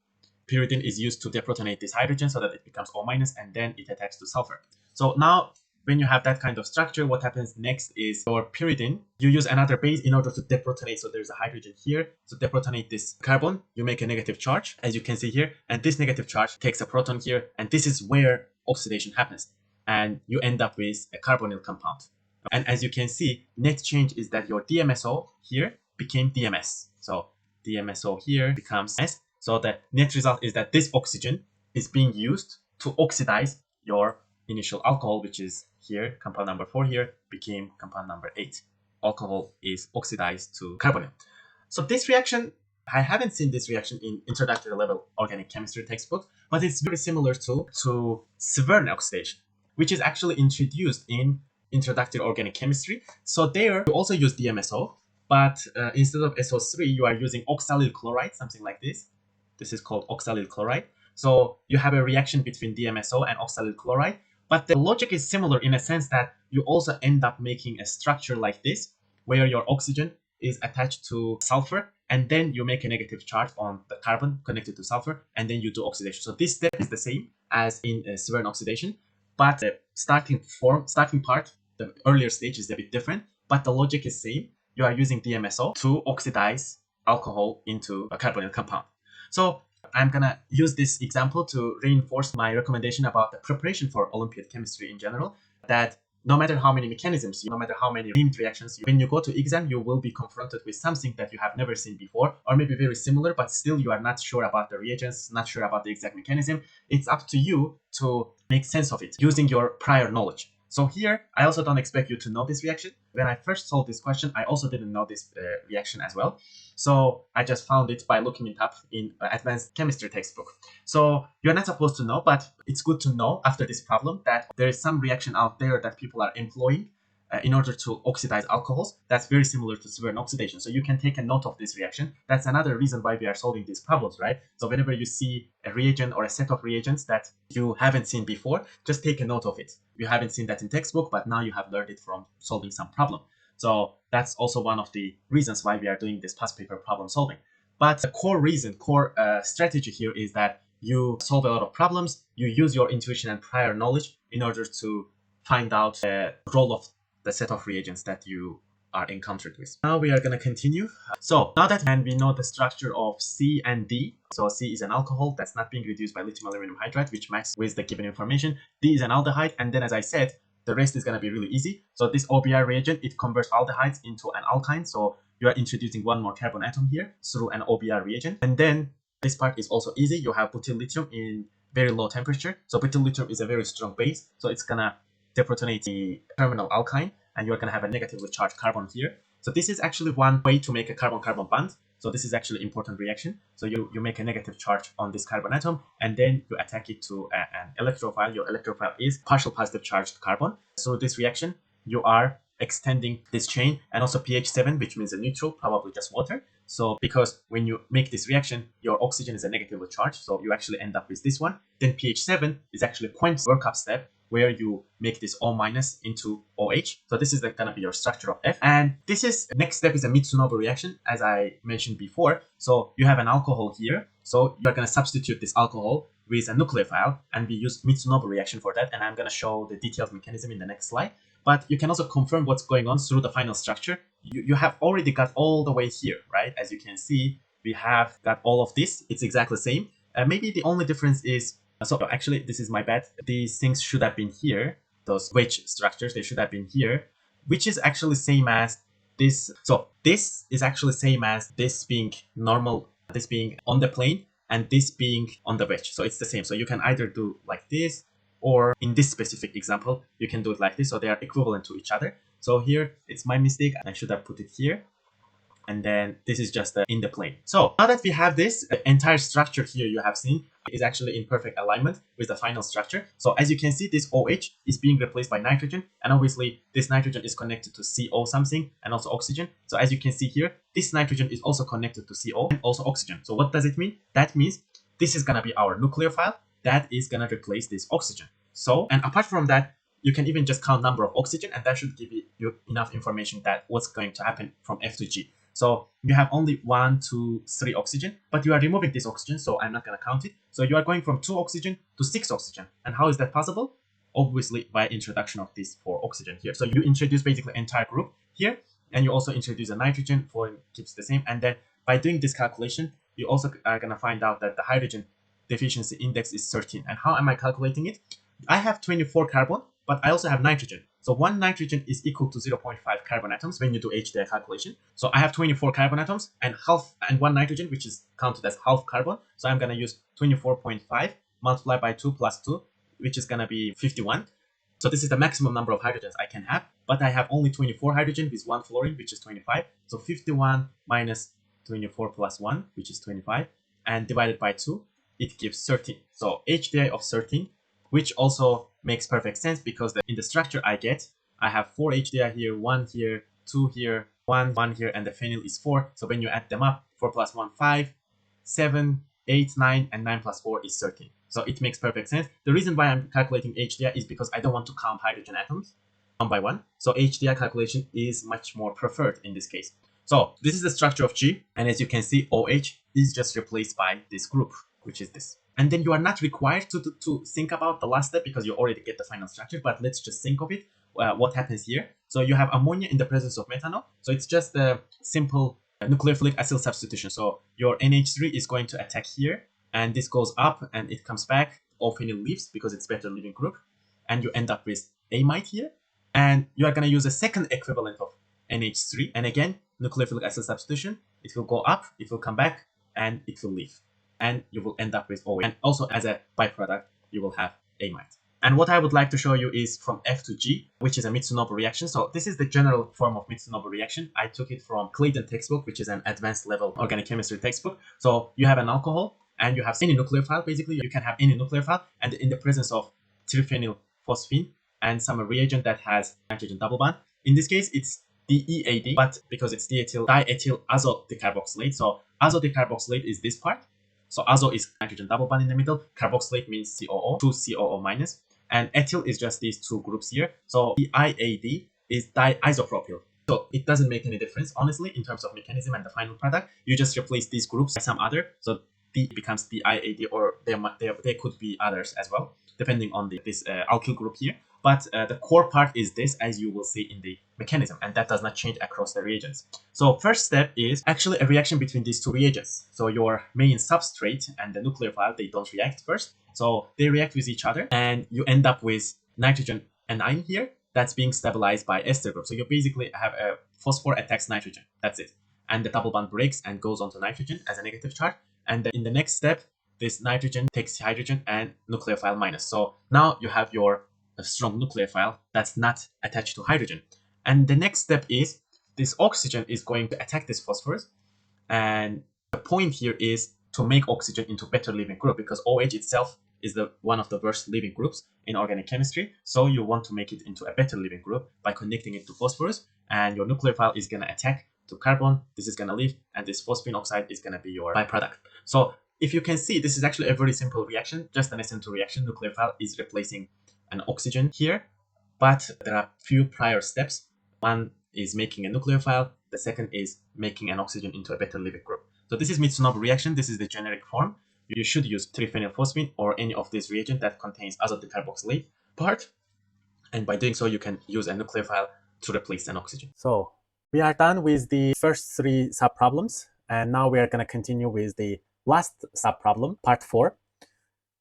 Pyridine is used to deprotonate this hydrogen so that it becomes O-, and then it attacks to sulfur. So now, when you have that kind of structure, what happens next is your pyridine, you use another base in order to deprotonate. So there's a hydrogen here. So deprotonate this carbon, you make a negative charge, as you can see here. And this negative charge takes a proton here. And this is where oxidation happens. And you end up with a carbonyl compound. And as you can see, net change is that your DMSO here became DMS. So DMSO here becomes S. So the net result is that this oxygen is being used to oxidize your initial alcohol, which is here, compound number 4 here, became compound number 8. Alcohol is oxidized to carbonyl. So this reaction, I haven't seen this reaction in introductory level organic chemistry textbook, but it's very similar to Swern oxidation, which is actually introduced in introductory organic chemistry. So there, you also use DMSO, but instead of SO3, you are using oxalyl chloride, something like this. This is called oxalyl chloride. So you have a reaction between DMSO and oxalyl chloride, but the logic is similar in a sense that you also end up making a structure like this, where your oxygen is attached to sulfur, and then you make a negative charge on the carbon connected to sulfur, and then you do oxidation. So this step is the same as in Swern oxidation, but the starting part, the earlier stage is a bit different, but the logic is same. You are using DMSO to oxidize alcohol into a carbonyl compound. So I'm gonna use this example to reinforce my recommendation about the preparation for Olympiad chemistry in general, that no matter how many mechanisms, no matter how many named reactions, when you go to exam, you will be confronted with something that you have never seen before, or maybe very similar, but still you are not sure about the reagents, not sure about the exact mechanism. It's up to you to make sense of it using your prior knowledge. So here, I also don't expect you to know this reaction. When I first solved this question, I also didn't know this reaction as well. So I just found it by looking it up in advanced chemistry textbook. So you're not supposed to know, but it's good to know after this problem that there is some reaction out there that people are employing in order to oxidize alcohols. That's very similar to Swern oxidation. So you can take a note of this reaction. That's another reason why we are solving these problems, right? So whenever you see a reagent or a set of reagents that you haven't seen before, just take a note of it. You haven't seen that in textbook, but now you have learned it from solving some problem. So that's also one of the reasons why we are doing this past paper problem solving. But the core reason, strategy here is that you solve a lot of problems, you use your intuition and prior knowledge in order to find out the role of the set of reagents that you are encountered with. Now we are going to continue. So now that we know the structure of C and D, so C is an alcohol that's not being reduced by lithium aluminum hydride, which matches with the given information. D is an aldehyde, and then as I said, the rest is going to be really easy. So this OBR reagent, it converts aldehydes into an alkyne. So you are introducing one more carbon atom here through an OBR reagent. And then this part is also easy. You have butyl lithium in very low temperature. So butyl lithium is a very strong base. So it's going to deprotonate the terminal alkyne, and you're going to have a negatively charged carbon here. So this is actually one way to make a carbon-carbon bond. So this is actually an important reaction. So you make a negative charge on this carbon atom, and then you attack it to an electrophile. Your electrophile is partial positive charged carbon. So this reaction, you are extending this chain, and also pH 7, which means a neutral, probably just water. So because when you make this reaction, your oxygen is a negatively charged, so you actually end up with this one. Then pH 7 is actually a point workup step where you make this O- into OH. So this is going to be your structure of F. And this is, next step is a Mitsunobu reaction, as I mentioned before. So you have an alcohol here. So you're going to substitute this alcohol with a nucleophile, and we use Mitsunobu reaction for that. And I'm going to show the detailed mechanism in the next slide. But you can also confirm what's going on through the final structure. You have already got all the way here, right? As you can see, we have got all of this. It's exactly the same. Maybe the only difference is, so actually, this is my bad. These things should have been here. Those wedge structures, they should have been here, which is actually same as this. So this is actually same as this being normal, this being on the plane, and this being on the wedge. So it's the same. So you can either do like this, or in this specific example, you can do it like this. So they are equivalent to each other. So here, it's my mistake. I should have put it here. And then this is just in the plane. So now that we have this, the entire structure here you have seen is actually in perfect alignment with the final structure. So as you can see, this OH is being replaced by nitrogen. And obviously this nitrogen is connected to CO something and also oxygen. So as you can see here, this nitrogen is also connected to CO and also oxygen. So what does it mean? That means this is going to be our nucleophile that is going to replace this oxygen. So, and apart from that, you can even just count number of oxygen, and that should give you enough information that what's going to happen from F to G. So you have only 1, 2, 3 oxygen, but you are removing this oxygen, so I'm not going to count it. So you are going from 2 oxygen to 6 oxygen. And how is that possible? Obviously by introduction of this 4 oxygen here. So you introduce basically entire group here, and you also introduce a nitrogen, 4 keeps the same. And then by doing this calculation, you also are going to find out that the hydrogen deficiency index is 13. And how am I calculating it? I have 24 carbon, but I also have nitrogen. So one nitrogen is equal to 0.5 carbon atoms when you do HDI calculation. So I have 24 carbon atoms and one nitrogen, which is counted as half carbon. So I'm going to use 24.5 multiplied by 2 plus 2, which is going to be 51. So this is the maximum number of hydrogens I can have, but I have only 24 hydrogen with 1 fluorine, which is 25. So 51 minus 24 plus 1, which is 25, and divided by 2, it gives 13. So HDI of 13, which also makes perfect sense because in the structure I have 4 HDI here, 1 here, 2 here, 1 here, and the phenyl is 4. So when you add them up, 4 plus 1, 5, 7, 8, 9, and 9 plus 4 is 13. So it makes perfect sense. The reason why I'm calculating HDI is because I don't want to count hydrogen atoms one by one. So HDI calculation is much more preferred in this case. So this is the structure of G. And as you can see, OH is just replaced by this group, which is this. And then you are not required to think about the last step because you already get the final structure. But let's just think of it. What happens here? So you have ammonia in the presence of methanol. So it's just a simple nucleophilic acyl substitution. So your NH3 is going to attack here. And this goes up and it comes back. O-phenyl leaves because it's better leaving group. And you end up with amide here. And you are going to use a second equivalent of NH3. And again, nucleophilic acyl substitution. It will go up, it will come back, and it will leave. And you will end up with OH. And also as a byproduct, you will have amide. And what I would like to show you is from F to G, which is a Mitsunobu reaction. So this is the general form of Mitsunobu reaction. I took it from Clayton textbook, which is an advanced level organic chemistry textbook. So you have an alcohol and you have any nucleophile. Basically, you can have any nucleophile. And in the presence of triphenylphosphine and some reagent that has nitrogen double bond. In this case, it's DEAD, but because it's diethyl azo decarboxylate. So azo decarboxylate is this part. So azo is nitrogen double bond in the middle. Carboxylate means COO, 2 COO minus. And ethyl is just these two groups here. So the IAD is diisopropyl. So it doesn't make any difference, honestly, in terms of mechanism and the final product. You just replace these groups by some other. So D becomes the IAD, or there could be others as well, depending on this alkyl group here. But the core part is this, as you will see in the mechanism, and that does not change across the reagents. So first step is actually a reaction between these two reagents. So your main substrate and the nucleophile, they don't react first. So they react with each other, and you end up with nitrogen anion here that's being stabilized by ester group. So you basically have a phosphor attacks nitrogen. That's it. And the double bond breaks and goes onto nitrogen as a negative charge. And then in the next step, this nitrogen takes hydrogen and nucleophile minus. So now you have your strong nucleophile that's not attached to hydrogen. And the next step is this oxygen is going to attack this phosphorus. And the point here is to make oxygen into better living group, because OH itself is one of the worst living groups in organic chemistry. So you want to make it into a better living group by connecting it to phosphorus, and your nucleophile is going to attack to carbon. This is going to leave, and this phosphine oxide is going to be your byproduct. So if you can see, this is actually a very simple reaction, just an SN2 reaction. Nucleophile is replacing an oxygen here, but there are few prior steps. One is making a nucleophile. The second is making an oxygen into a better living group. So this is Mitsunobu reaction. This is the generic form. You should use triphenylphosphine or any of this reagent that contains azo decarboxylate part. And by doing so, you can use a nucleophile to replace an oxygen. So we are done with the first 3 subproblems. And now we are going to continue with the last subproblem, part 4.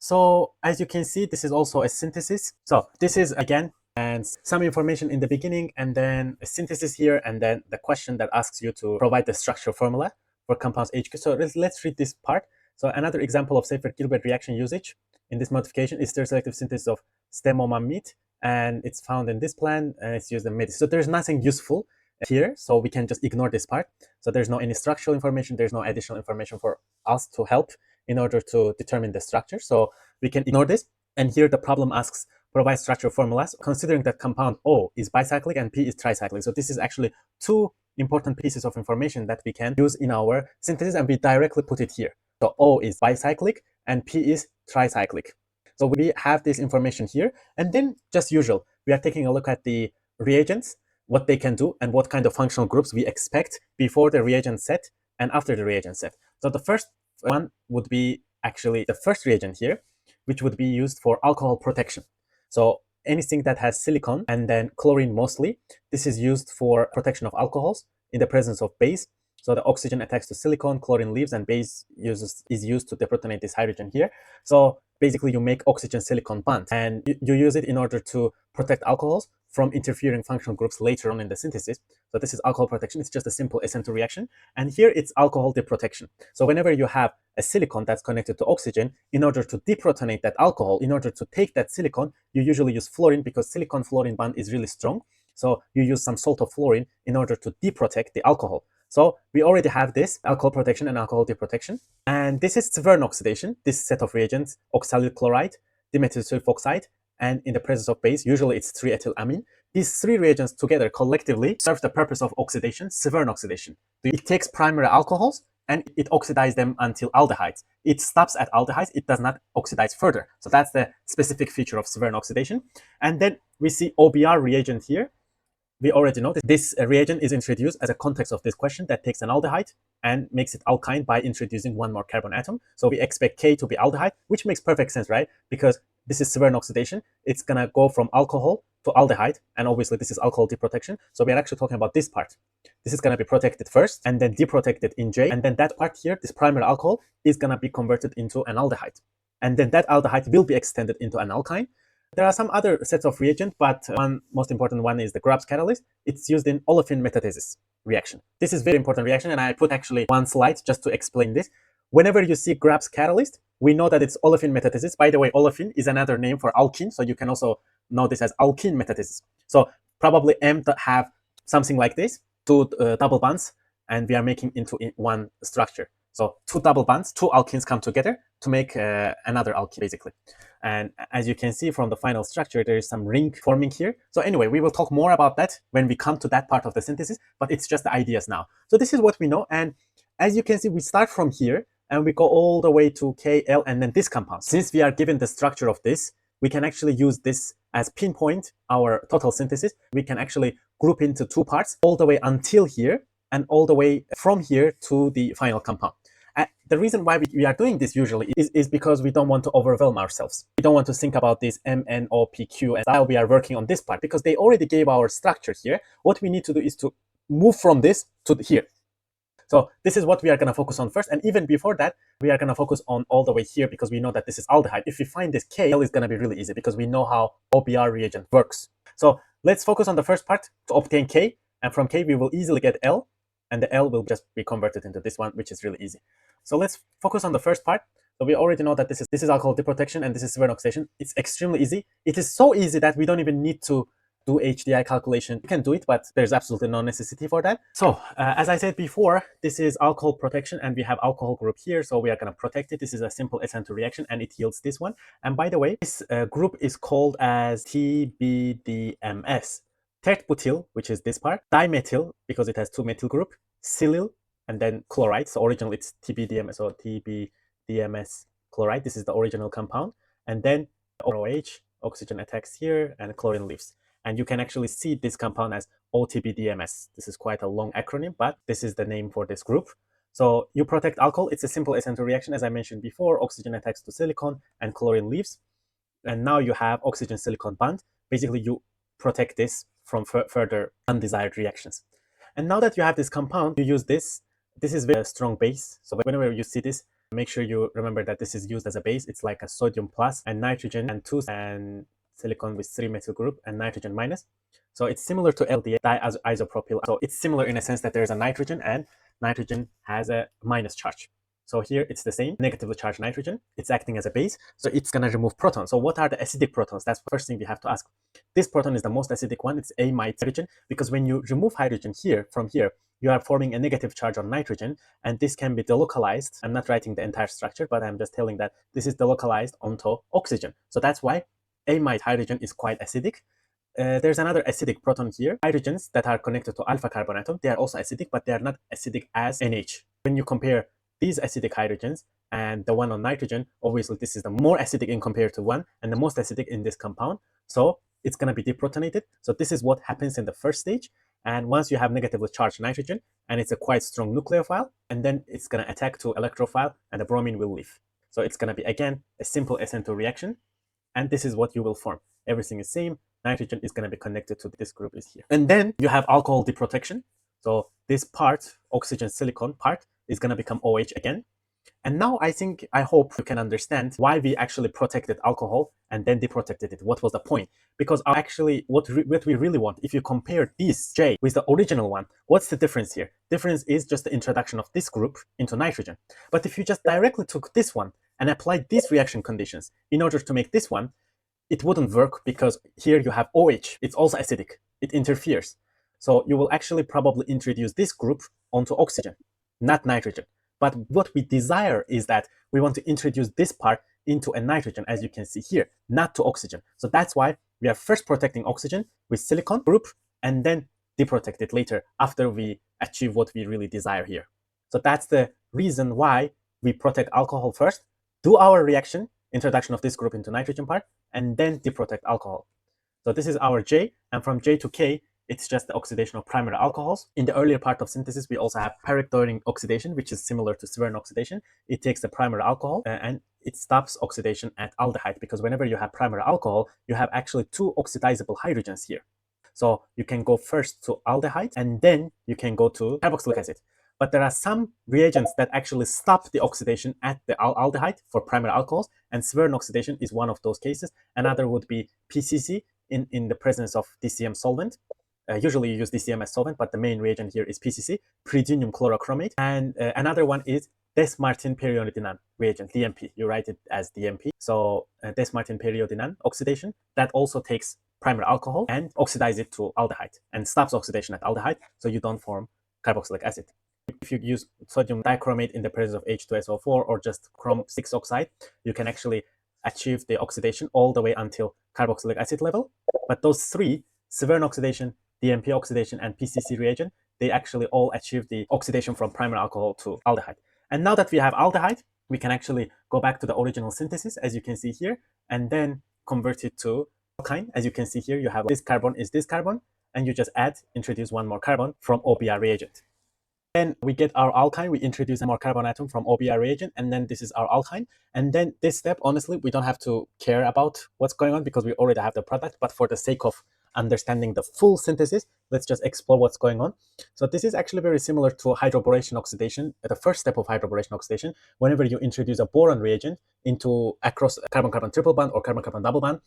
So as you can see, this is also a synthesis. So this is again, and some information in the beginning, and then a synthesis here, and then the question that asks you to provide the structural formula for compounds HQ. So let's read this part. So another example of Seifert-Gilbert reaction usage in this modification is stereoselective synthesis of stemomamide, and it's found in this plant, and it's used in medicine. So there's nothing useful here, so we can just ignore this part. So there's no any structural information, there's no additional information for us to help in order to determine the structure. So we can ignore this. And here the problem asks, provide structure formulas, considering that compound O is bicyclic and P is tricyclic. So this is actually two important pieces of information that we can use in our synthesis, and we directly put it here. So O is bicyclic and P is tricyclic. So we have this information here, and then just usual, we are taking a look at the reagents, what they can do, and what kind of functional groups we expect before the reagent set and after the reagent set. So the first one would be actually the first reagent here, which would be used for alcohol protection. So anything that has silicon and then chlorine mostly, this is used for protection of alcohols in the presence of base. So the oxygen attacks to silicon, chlorine leaves, and base is used to deprotonate this hydrogen here. So basically you make oxygen silicon bond, and you use it in order to protect alcohols from interfering functional groups later on in the synthesis. So this is alcohol protection. It's just a simple SN2 reaction. And here it's alcohol deprotection. So whenever you have a silicon that's connected to oxygen, in order to deprotonate that alcohol, in order to take that silicon, you usually use fluorine, because silicon-fluorine bond is really strong. So you use some salt of fluorine in order to deprotect the alcohol. So we already have this alcohol protection and alcohol deprotection. And this is Severn oxidation, this set of reagents, oxalyl chloride, dimethyl sulfoxide, and in the presence of base, usually it's 3-ethylamine. These three reagents together collectively serve the purpose of oxidation, Severn oxidation. It takes primary alcohols and it oxidizes them until aldehydes. It stops at aldehydes, it does not oxidize further. So that's the specific feature of Severn oxidation. And then we see OBR reagent here. We already know this reagent is introduced as a context of this question that takes an aldehyde and makes it alkyne by introducing one more carbon atom. So we expect K to be aldehyde, which makes perfect sense, right? Because this is Severn oxidation. It's going to go from alcohol to aldehyde, and obviously this is alcohol deprotection. So we are actually talking about this part. This is going to be protected first and then deprotected in J. And then that part here, this primary alcohol, is going to be converted into an aldehyde. And then that aldehyde will be extended into an alkyne. There are some other sets of reagents, but one most important one is the Grubbs catalyst. It's used in olefin metathesis reaction. This is very important reaction, and I put actually one slide just to explain this. Whenever you see Grubbs catalyst, we know that it's olefin metathesis. By the way, olefin is another name for alkene, so you can also know this as alkene metathesis. So probably M to have something like this, two double bonds, and we are making into one structure. So two double bonds, two alkenes come together to make another alkene, basically. And as you can see from the final structure, there is some ring forming here. So anyway, we will talk more about that when we come to that part of the synthesis, but it's just the ideas now. So this is what we know. And as you can see, we start from here and we go all the way to K, L, and then this compound. Since we are given the structure of this, we can actually use this as pinpoint our total synthesis. We can actually group into two parts all the way until here and all the way from here to the final compound. The reason why we are doing this usually is because we don't want to overwhelm ourselves. We don't want to think about this M, N, O, P, Q, and while we are working on this part, because they already gave our structure here. What we need to do is to move from this to here. So this is what we are going to focus on first. And even before that, we are going to focus on all the way here, because we know that this is aldehyde. If we find this K, L is going to be really easy because we know how OBR reagent works. So let's focus on the first part to obtain K. And from K, we will easily get L. And the L will just be converted into this one, which is really easy. So let's focus on the first part. So we already know that this is alcohol deprotection and this is Severn oxidation. It's extremely easy. It is so easy that we don't even need to do HDI calculation. You can do it, but there's absolutely no necessity for that. So as I said before, this is alcohol protection and we have alcohol group here. So we are going to protect it. This is a simple SN2 reaction and it yields this one. And by the way, this group is called as TBDMS. Tert-butyl, which is this part, dimethyl, because it has two methyl group, silyl, and then chloride. So originally it's TBDMS or TBDMS chloride. This is the original compound. And then OH, oxygen attacks here, and chlorine leaves. And you can actually see this compound as OTBDMS. This is quite a long acronym, but this is the name for this group. So you protect alcohol. It's a simple SN2 reaction. As I mentioned before, oxygen attacks to silicon and chlorine leaves. And now you have oxygen-silicon bond. Basically, you protect this from further undesired reactions. And now that you have this compound, you use this. This is a very strong base. So whenever you see this, make sure you remember that this is used as a base. It's like a sodium plus and nitrogen and 2 and silicon with 3 methyl group and nitrogen minus. So it's similar to LDA, diisopropyl. So it's similar in a sense that there is a nitrogen and nitrogen has a minus charge. So here it's the same, negatively charged nitrogen. It's acting as a base, so it's gonna remove protons. So what are the acidic protons? That's the first thing we have to ask. This proton is the most acidic one. It's amide hydrogen, because when you remove hydrogen here from here, you are forming a negative charge on nitrogen, and this can be delocalized. I'm not writing the entire structure, but I'm just telling that this is delocalized onto oxygen. So that's why amide hydrogen is quite acidic. There's another acidic proton here. Hydrogens that are connected to alpha carbon atom, they are also acidic, but they are not acidic as NH. When you compare these acidic hydrogens and the one on nitrogen, obviously this is the more acidic in compared to one, and the most acidic in this compound. So it's going to be deprotonated. So this is what happens in the first stage. And once you have negatively charged nitrogen, and it's a quite strong nucleophile, and then it's going to attack to electrophile, and the bromine will leave. So it's going to be, again, a simple SN2 reaction. And this is what you will form. Everything is same. Nitrogen is going to be connected to this group is here. And then you have alcohol deprotection. So this part, oxygen silicon part, is going to become OH again. And now I hope you can understand why we actually protected alcohol and then deprotected it. What was the point? Because actually what we really want, if you compare this J with the original one, what's the difference here? Difference is just the introduction of this group into nitrogen. But if you just directly took this one and applied these reaction conditions in order to make this one, it wouldn't work, because here you have OH. It's also acidic. It interferes. So you will actually probably introduce this group onto oxygen, not nitrogen. But what we desire is that we want to introduce this part into a nitrogen, as you can see here, not to oxygen. So that's why we are first protecting oxygen with silicon group and then deprotect it later after we achieve what we really desire here. So that's the reason why we protect alcohol first, do our reaction, introduction of this group into nitrogen part, and then deprotect alcohol. So this is our J, and from J to K, it's just the oxidation of primary alcohols. In the earlier part of synthesis, we also have pyridoxine oxidation, which is similar to Swern oxidation. It takes the primary alcohol and it stops oxidation at aldehyde, because whenever you have primary alcohol, you have actually two oxidizable hydrogens here. So you can go first to aldehyde and then you can go to carboxylic acid. But there are some reagents that actually stop the oxidation at the aldehyde for primary alcohols, and Swern oxidation is one of those cases. Another would be PCC in the presence of DCM solvent. Usually you use DCM as solvent, but the main reagent here is PCC, pyridinium chlorochromate. And another one is Des-Martin periodinan reagent, DMP. You write it as DMP. So Des-Martin periodinan oxidation, that also takes primary alcohol and oxidize it to aldehyde and stops oxidation at aldehyde, so you don't form carboxylic acid. If you use sodium dichromate in the presence of H2SO4 or just chrom 6 oxide, you can actually achieve the oxidation all the way until carboxylic acid level. But those three, Swern oxidation, DMP oxidation, and PCC reagent, they actually all achieve the oxidation from primary alcohol to aldehyde. And now that we have aldehyde, we can actually go back to the original synthesis, as you can see here, and then convert it to alkyne. As you can see here, you have this carbon is this carbon, and you just introduce one more carbon from OBR reagent. Then we get our alkyne, we introduce a more carbon atom from OBR reagent, and then this is our alkyne. And then this step, honestly, we don't have to care about what's going on because we already have the product, but for the sake of understanding the full synthesis, let's just explore what's going on. So this is actually very similar to hydroboration oxidation, the first step of hydroboration oxidation, whenever you introduce a boron reagent into across carbon-carbon triple bond or carbon-carbon double bond.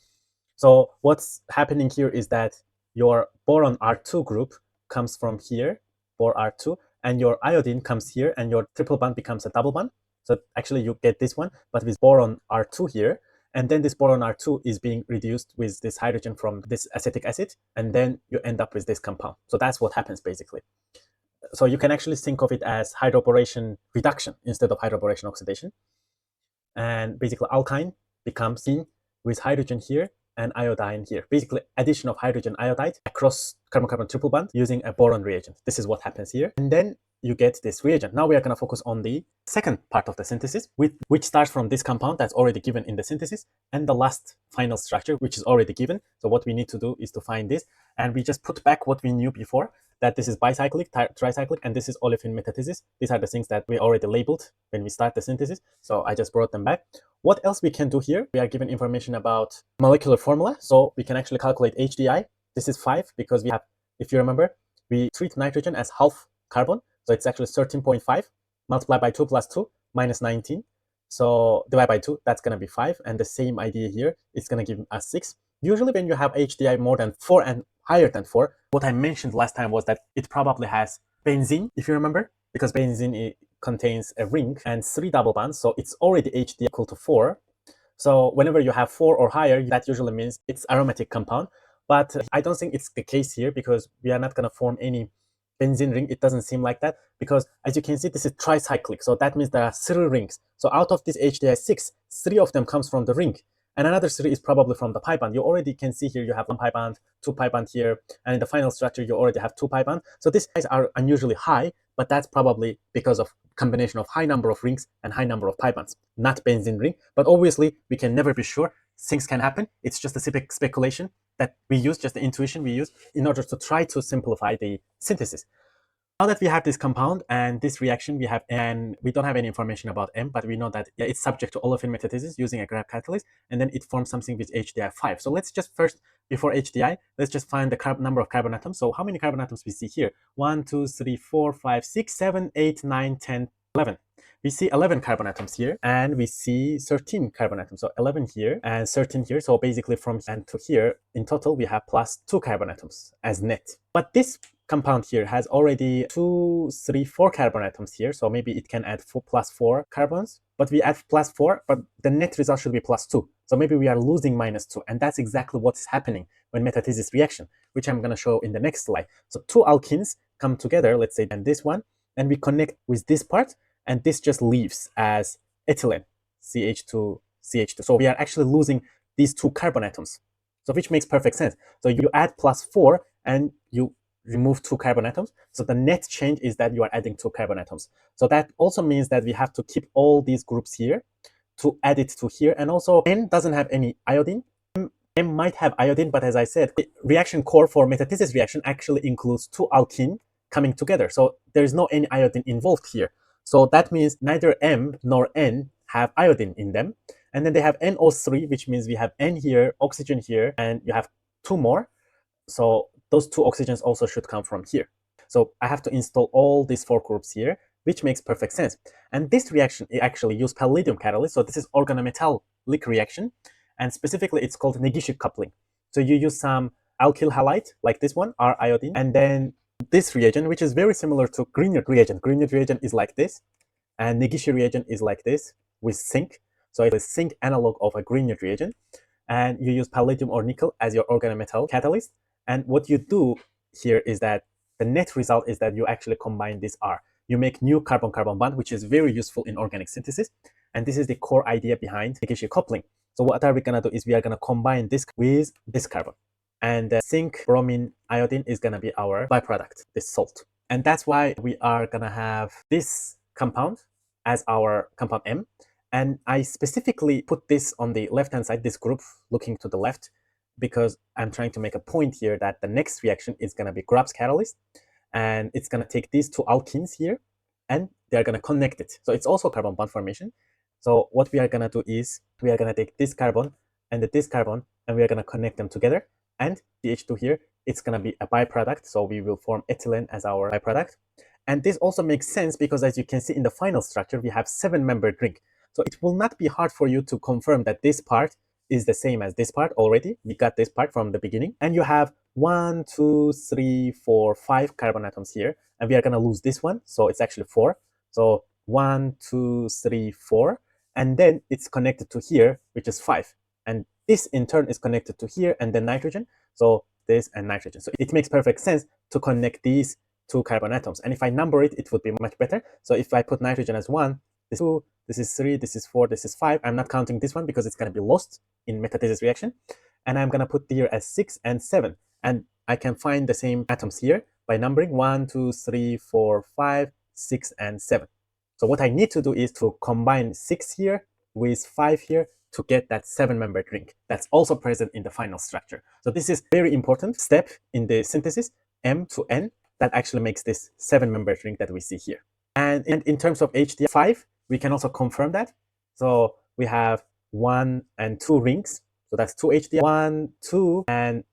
So what's happening here is that your boron R2 group comes from here, bor R2, and your iodine comes here, and your triple bond becomes a double bond. So actually you get this one, but with boron R2 here, and then this boron R2 is being reduced with this hydrogen from this acetic acid, and then you end up with this compound. So that's what happens basically. So you can actually think of it as hydroboration reduction instead of hydroboration oxidation. And basically alkyne becomes seen with hydrogen here and iodine here. Basically addition of hydrogen iodide across carbon-carbon triple bond using a boron reagent. This is what happens here. And then you get this reagent. Now we are going to focus on the second part of the synthesis, which starts from this compound that's already given in the synthesis, and the last final structure, which is already given. So what we need to do is to find this, and we just put back what we knew before, that this is bicyclic, tricyclic, and this is olefin metathesis. These are the things that we already labeled when we start the synthesis. So I just brought them back. What else we can do here? We are given information about molecular formula. So we can actually calculate HDI. This is 5 because we have, if you remember, we treat nitrogen as half carbon. So it's actually 13.5 multiplied by 2 plus 2 minus 19. So divide by 2, that's going to be 5. And the same idea here, it's going to give us 6. Usually when you have HDI more than 4 and higher than 4, what I mentioned last time was that it probably has benzene, if you remember, because benzene contains a ring and 3 double bonds, so it's already HDI equal to 4. So whenever you have 4 or higher, that usually means it's aromatic compound. But I don't think it's the case here because we are not going to form any benzene ring. It doesn't seem like that because as you can see, this is tricyclic. So that means there are 3 rings. So out of this HDI 6, 3 of them comes from the ring. And another 3 is probably from the pi band. You already can see here you have 1 pi band, 2 pi band here. And in the final structure, you already have 2 pi band. So these guys are unusually high, but that's probably because of combination of high number of rings and high number of pi bands, not benzene ring. But obviously, we can never be sure. Things can happen. It's just a speculation that we use, just the intuition we use in order to try to simplify the synthesis. Now that we have this compound and this reaction, we don't have any information about M, but we know that it's subject to olefin metathesis using a Grab catalyst, and then it forms something with HDI5. So let's just first, before HDI, let's just find the number of carbon atoms. So how many carbon atoms we see here? 1, 2, 3, 4, 5, 6, 7, 8, 9, 10, 11. We see 11 carbon atoms here, and we see 13 carbon atoms. So 11 here and 13 here. So basically from here to here, in total, we have plus 2 carbon atoms as net. But this compound here has already 2, 3, 4 carbon atoms here. So maybe it can add plus 4 carbons. But we add plus 4, but the net result should be plus 2. So maybe we are losing minus 2. And that's exactly what is happening when metathesis reaction, which I'm going to show in the next slide. So 2 alkenes come together, let's say, and this one, and we connect with this part. And this just leaves as ethylene, CH2, CH2. So we are actually losing these 2 carbon atoms, so which makes perfect sense. So you add plus 4 and you remove 2 carbon atoms. So the net change is that you are adding 2 carbon atoms. So that also means that we have to keep all these groups here to add it to here. And also N doesn't have any iodine. M might have iodine, but as I said, the reaction core for metathesis reaction actually includes 2 alkene coming together. So there is no any iodine involved here. So that means neither M nor N have iodine in them. And then they have NO3, which means we have N here, oxygen here, and you have 2 more. So those 2 oxygens also should come from here. So I have to install all these 4 groups here, which makes perfect sense. And this reaction actually uses palladium catalyst. So this is organometallic reaction. And specifically, it's called Negishi coupling. So you use some alkyl halide, like this one, R-iodine, and then this reagent, which is very similar to Grignard reagent. Grignard reagent is like this, and Negishi reagent is like this with zinc. So it's a zinc analog of a Grignard reagent. And you use palladium or nickel as your organometal catalyst. And what you do here is that the net result is that you actually combine this R. You make new carbon-carbon bond, which is very useful in organic synthesis. And this is the core idea behind Negishi coupling. So what are we going to do is we are going to combine this with this carbon. And zinc, bromine, iodine is going to be our byproduct, this salt. And that's why we are going to have this compound as our compound M. And I specifically put this on the left-hand side, this group looking to the left, because I'm trying to make a point here that the next reaction is going to be Grubbs catalyst. And it's going to take these 2 alkenes here, and they're going to connect it. So it's also carbon bond formation. So what we are going to do is we are going to take this carbon and this carbon, and we are going to connect them together. And CH2 here, it's going to be a byproduct. So we will form ethylene as our byproduct. And this also makes sense because as you can see in the final structure, we have 7-membered ring. So it will not be hard for you to confirm that this part is the same as this part already. We got this part from the beginning. And you have 1, 2, 3, 4, 5 carbon atoms here. And we are going to lose this one. So it's actually 4. So 1, 2, 3, 4. And then it's connected to here, which is 5. And this in turn is connected to here and then nitrogen. So this and nitrogen. So it makes perfect sense to connect these 2 carbon atoms. And if I number it, it would be much better. So if I put nitrogen as 1, this is 2, this is 3, this is 4, this is 5. I'm not counting this one because it's going to be lost in metathesis reaction. And I'm going to put here as 6 and 7. And I can find the same atoms here by numbering 1, 2, 3, 4, 5, 6, and 7. So what I need to do is to combine 6 here with 5 here to get that 7-membered ring that's also present in the final structure. So this is a very important step in the synthesis, M to N, that actually makes this 7-membered ring that we see here. And in terms of HDI5, we can also confirm that. So we have 1 and 2 rings. So that's 2 HDI, 1, 2, and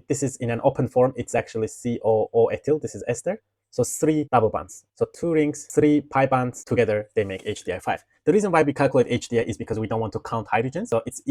this is in an open form. It's actually COO ethyl. This is ester. So 3 double bonds. So 2 rings, 3 pi bonds together, they make HDI5. The reason why we calculate HDI is because we don't want to count hydrogens. So it's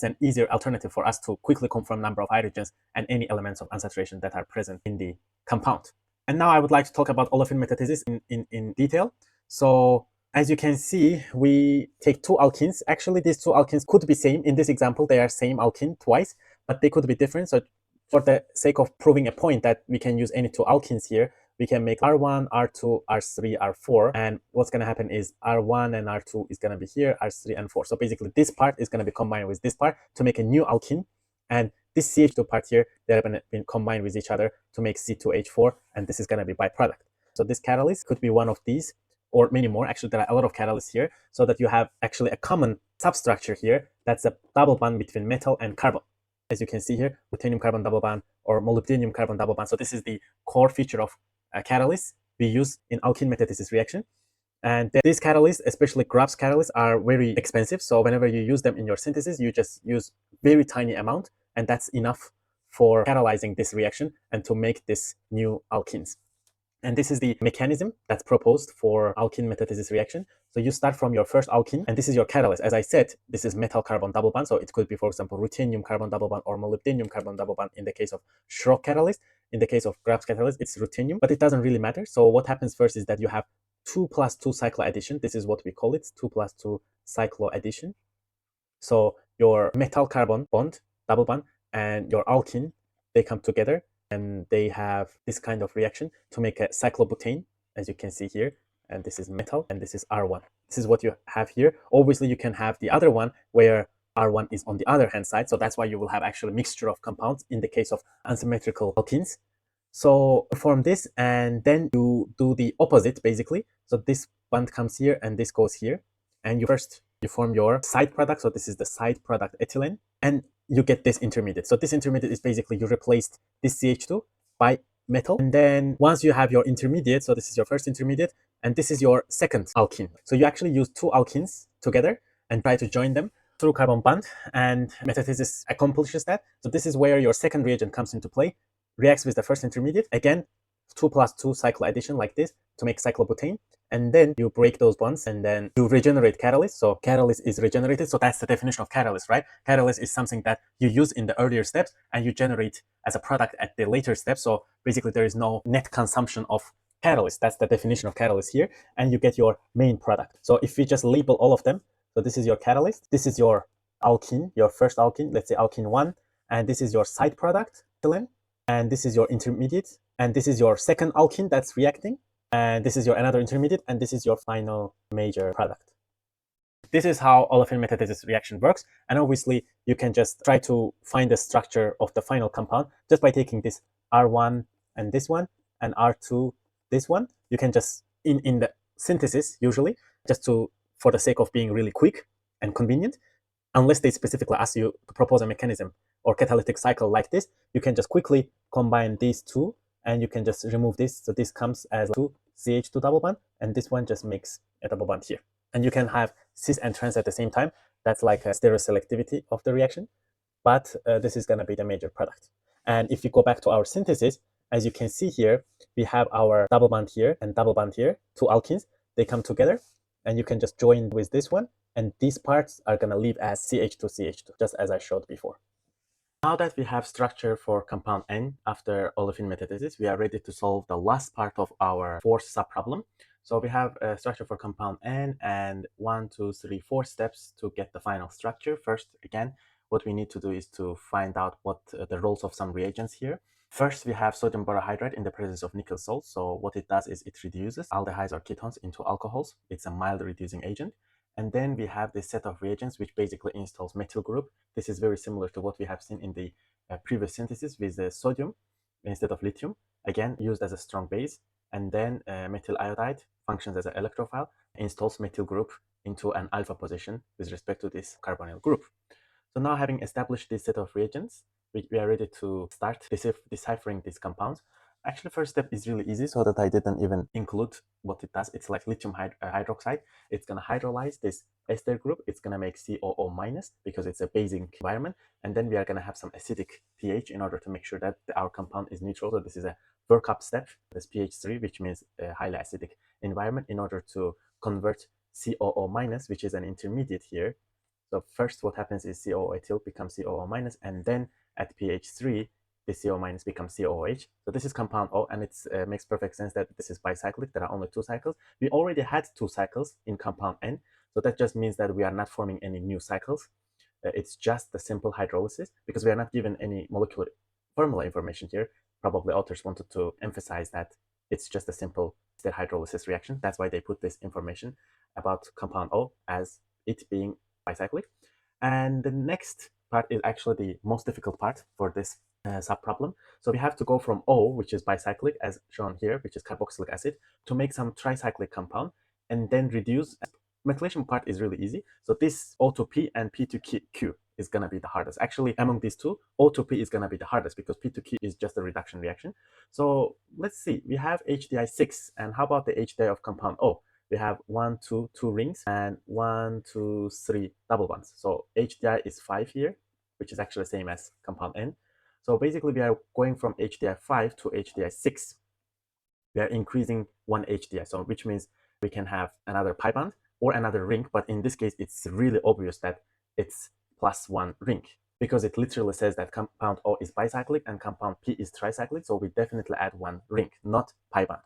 an easier alternative for us to quickly confirm number of hydrogens and any elements of unsaturation that are present in the compound. And now I would like to talk about olefin metathesis in detail. So as you can see, we take two alkenes. Actually, these two alkenes could be same. In this example, they are same alkene twice, but they could be different. So for the sake of proving a point that we can use any two alkenes here, we can make R1, R2, R3, R4. And what's going to happen is R1 and R2 is going to be here, R3 and 4. So basically this part is going to be combined with this part to make a new alkene. And this CH2 part here, they're going to be combined with each other to make C2H4. And this is going to be byproduct. So this catalyst could be one of these or many more. Actually, there are a lot of catalysts here so that you have actually a common substructure here. That's a double bond between metal and carbon. As you can see here, ruthenium carbon double bond or molybdenum carbon double bond. So this is the core feature of catalysts we use in alkene metathesis reaction. And these catalysts, especially Grubbs catalysts, are very expensive. So whenever you use them in your synthesis, you just use very tiny amount, and that's enough for catalyzing this reaction and to make this new alkenes. And this is the mechanism that's proposed for alkene metathesis reaction. So you start from your first alkene, and this is your catalyst. As I said, this is metal carbon double bond. So it could be, for example, ruthenium carbon double bond or molybdenum carbon double bond in the case of Schrock catalyst. In the case of Grubbs catalyst, it's ruthenium, but it doesn't really matter. So what happens first is that you have 2 plus 2 cycloaddition. This is what we call it, 2 plus 2 cycloaddition. So your metal carbon bond, double bond, and your alkene, they come together and they have this kind of reaction to make a cyclobutane, as you can see here. And this is metal and this is R1. This is what you have here. Obviously, you can have the other one where R1 is on the other hand side. So that's why you will have actually a mixture of compounds in the case of unsymmetrical alkenes. So form this and then you do the opposite basically. So this bond comes here and this goes here. And you form your side product. So this is the side product ethylene. And you get this intermediate. So this intermediate is basically you replaced this CH2 by metal. And then once you have your intermediate, so this is your first intermediate, and this is your second alkene. So you actually use two alkenes together and try to join them through carbon bond, and metathesis accomplishes that. So this is where your second reagent comes into play, reacts with the first intermediate, again, 2 plus 2 cycloaddition like this to make cyclobutane. And then you break those bonds and then you regenerate catalyst. So catalyst is regenerated. So that's the definition of catalyst, right? Catalyst is something that you use in the earlier steps and you generate as a product at the later steps. So basically there is no net consumption of catalyst. That's the definition of catalyst here. And you get your main product. So if we just label all of them, so this is your catalyst, this is your alkene, your first alkene, let's say alkene 1, and this is your side product, ethylene, and this is your intermediate, and this is your second alkene that's reacting. And this is your another intermediate, and this is your final major product. This is how olefin metathesis reaction works. And obviously, you can just try to find the structure of the final compound just by taking this R1 and this one, and R2, this one. You can just, in the synthesis, usually, just for the sake of being really quick and convenient, unless they specifically ask you to propose a mechanism or catalytic cycle like this, you can just quickly combine these two, and you can just remove this. So this comes as 2 CH2 double bond, and this one just makes a double bond here. And you can have cis and trans at the same time. That's like a stereoselectivity of the reaction, but this is going to be the major product. And if we go back to our synthesis, as you can see here, we have our double bond here and double bond here, two alkenes. They come together, and you can just join with this one, and these parts are going to leave as CH2CH2, just as I showed before. Now that we have structure for compound N after olefin metathesis, we are ready to solve the last part of our fourth subproblem. So we have a structure for compound N and 1, 2, 3, 4 steps to get the final structure. First, again, what we need to do is to find out what the roles of some reagents here. First, we have sodium borohydride in the presence of nickel salt. So what it does is it reduces aldehydes or ketones into alcohols. It's a mild reducing agent. And then we have this set of reagents which basically installs methyl group. This is very similar to what we have seen in the previous synthesis with the sodium instead of lithium, again used as a strong base. And then methyl iodide functions as an electrophile, installs methyl group into an alpha position with respect to this carbonyl group. So now, having established this set of reagents, we are ready to start deciphering these compounds. Actually, first step is really easy, so that I didn't even include what it does. It's like lithium hydroxide. It's going to hydrolyze this ester group. It's going to make COO minus because it's a basic environment. And then we are going to have some acidic pH in order to make sure that our compound is neutral. So this is a workup step, this pH 3, which means a highly acidic environment, in order to convert COO minus, which is an intermediate here. So first what happens is COO ethyl becomes COO minus, and then at pH 3, this CO minus becomes COOH. So this is compound O, and it makes perfect sense that this is bicyclic. There are only 2 cycles. We already had 2 cycles in compound N, so that just means that we are not forming any new cycles. It's just the simple hydrolysis because we are not given any molecular formula information here. Probably authors wanted to emphasize that it's just a simple state hydrolysis reaction. That's why they put this information about compound O as it being bicyclic. And the next part is actually the most difficult part for this subproblem. So we have to go from O, which is bicyclic, as shown here, which is carboxylic acid, to make some tricyclic compound, and then reduce. Methylation part is really easy. So this O to P and P to Q is going to be the hardest. Actually, among these two, O to P is going to be the hardest because P to Q is just a reduction reaction. So let's see. We have HDI 6, and how about the HDI of compound O? We have 1, 2, 2 rings, and 1, 2, 3 double bonds. So HDI is 5 here, which is actually the same as compound N. So basically, we are going from HDI 5 to HDI 6. We are increasing 1 HDI, so which means we can have another pi bond or another ring, but in this case, it's really obvious that it's +1 ring because it literally says that compound O is bicyclic and compound P is tricyclic, so we definitely add 1 ring, not pi bond.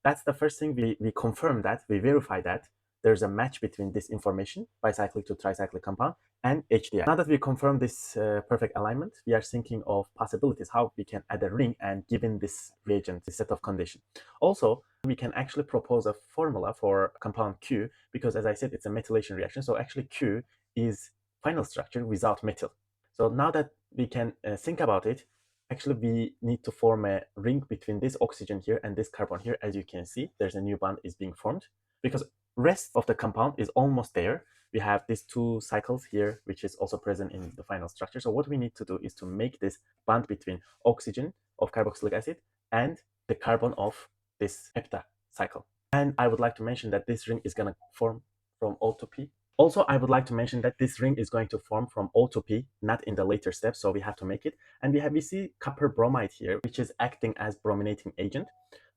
That's the first thing. We confirm that, we verify that there's a match between this information, bicyclic to tricyclic compound, and HDI. Now that we confirm this perfect alignment, we are thinking of possibilities, how we can add a ring and given this reagent, this set of conditions. Also, we can actually propose a formula for compound Q because, as I said, it's a methylation reaction. So actually Q is final structure without methyl. So now that we can think about it, actually we need to form a ring between this oxygen here and this carbon here. As you can see, there's a new bond is being formed because rest of the compound is almost there. We have these 2 cycles here, which is also present in the final structure. So what we need to do is to make this bond between oxygen of carboxylic acid and the carbon of this hepta cycle. And I would like to mention that this ring is going to form from O to P. Also, I would like to mention that this ring is going to form from O to P, not in the later steps, so we have to make it. And we see copper bromide here, which is acting as brominating agent.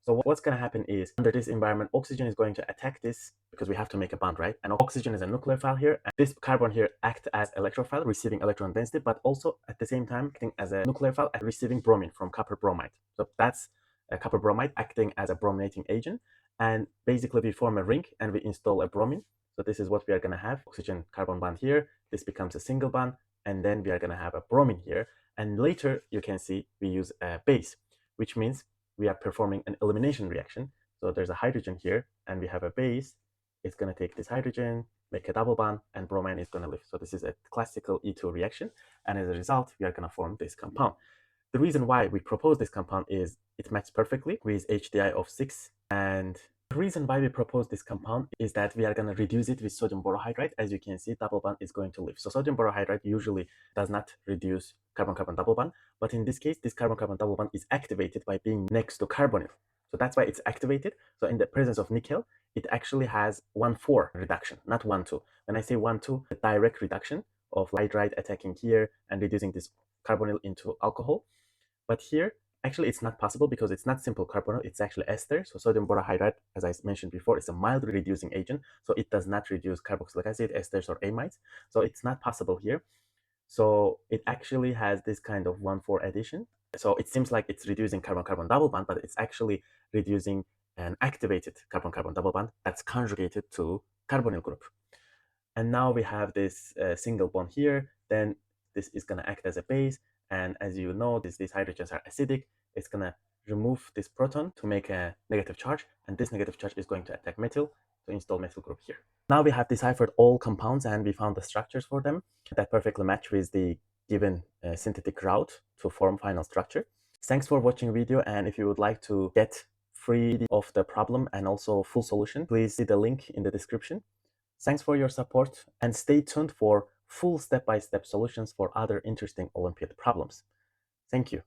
So what's going to happen is, under this environment, oxygen is going to attack this because we have to make a bond, right? And oxygen is a nucleophile here. And this carbon here acts as electrophile, receiving electron density, but also at the same time acting as a nucleophile and receiving bromine from copper bromide. So that's a copper bromide acting as a brominating agent. And basically we form a ring and we install a bromine. So this is what we are going to have. Oxygen carbon bond here. This becomes a single bond. And then we are going to have a bromine here. And later you can see we use a base, which means we are performing an elimination reaction. So there's a hydrogen here and we have a base. It's going to take this hydrogen, make a double bond, and bromine is going to leave. So this is a classical E2 reaction. And as a result, we are going to form this compound. The reason why we propose this compound is it matches perfectly with HDI of 6. And the reason why we propose this compound is that we are going to reduce it with sodium borohydride. As you can see, double bond is going to leave. So sodium borohydride usually does not reduce carbon-carbon double bond. But in this case, this carbon-carbon double bond is activated by being next to carbonyl. So that's why it's activated. So in the presence of nickel, it actually has 1,4 reduction, not 1,2. When I say 1,2, the direct reduction of hydride attacking here and reducing this carbonyl into alcohol. But here, actually, it's not possible because it's not simple carbonyl, it's actually ester. So sodium borohydride, as I mentioned before, is a mild reducing agent. So it does not reduce carboxylic acid, esters, or amides. So it's not possible here. So it actually has this kind of 1,4 addition. So it seems like it's reducing carbon-carbon double bond, but it's actually reducing an activated carbon-carbon double bond that's conjugated to carbonyl group. And now we have this single bond here. Then this is going to act as a base. And as you know, these hydrogens are acidic. It's going to remove this proton to make a negative charge. And this negative charge is going to attack methyl to install methyl group here. Now we have deciphered all compounds and we found the structures for them that perfectly match with the given synthetic route to form final structure. Thanks for watching video. And if you would like to get free of the problem and also full solution, please see the link in the description. Thanks for your support and stay tuned for full step-by-step solutions for other interesting Olympiad problems. Thank you.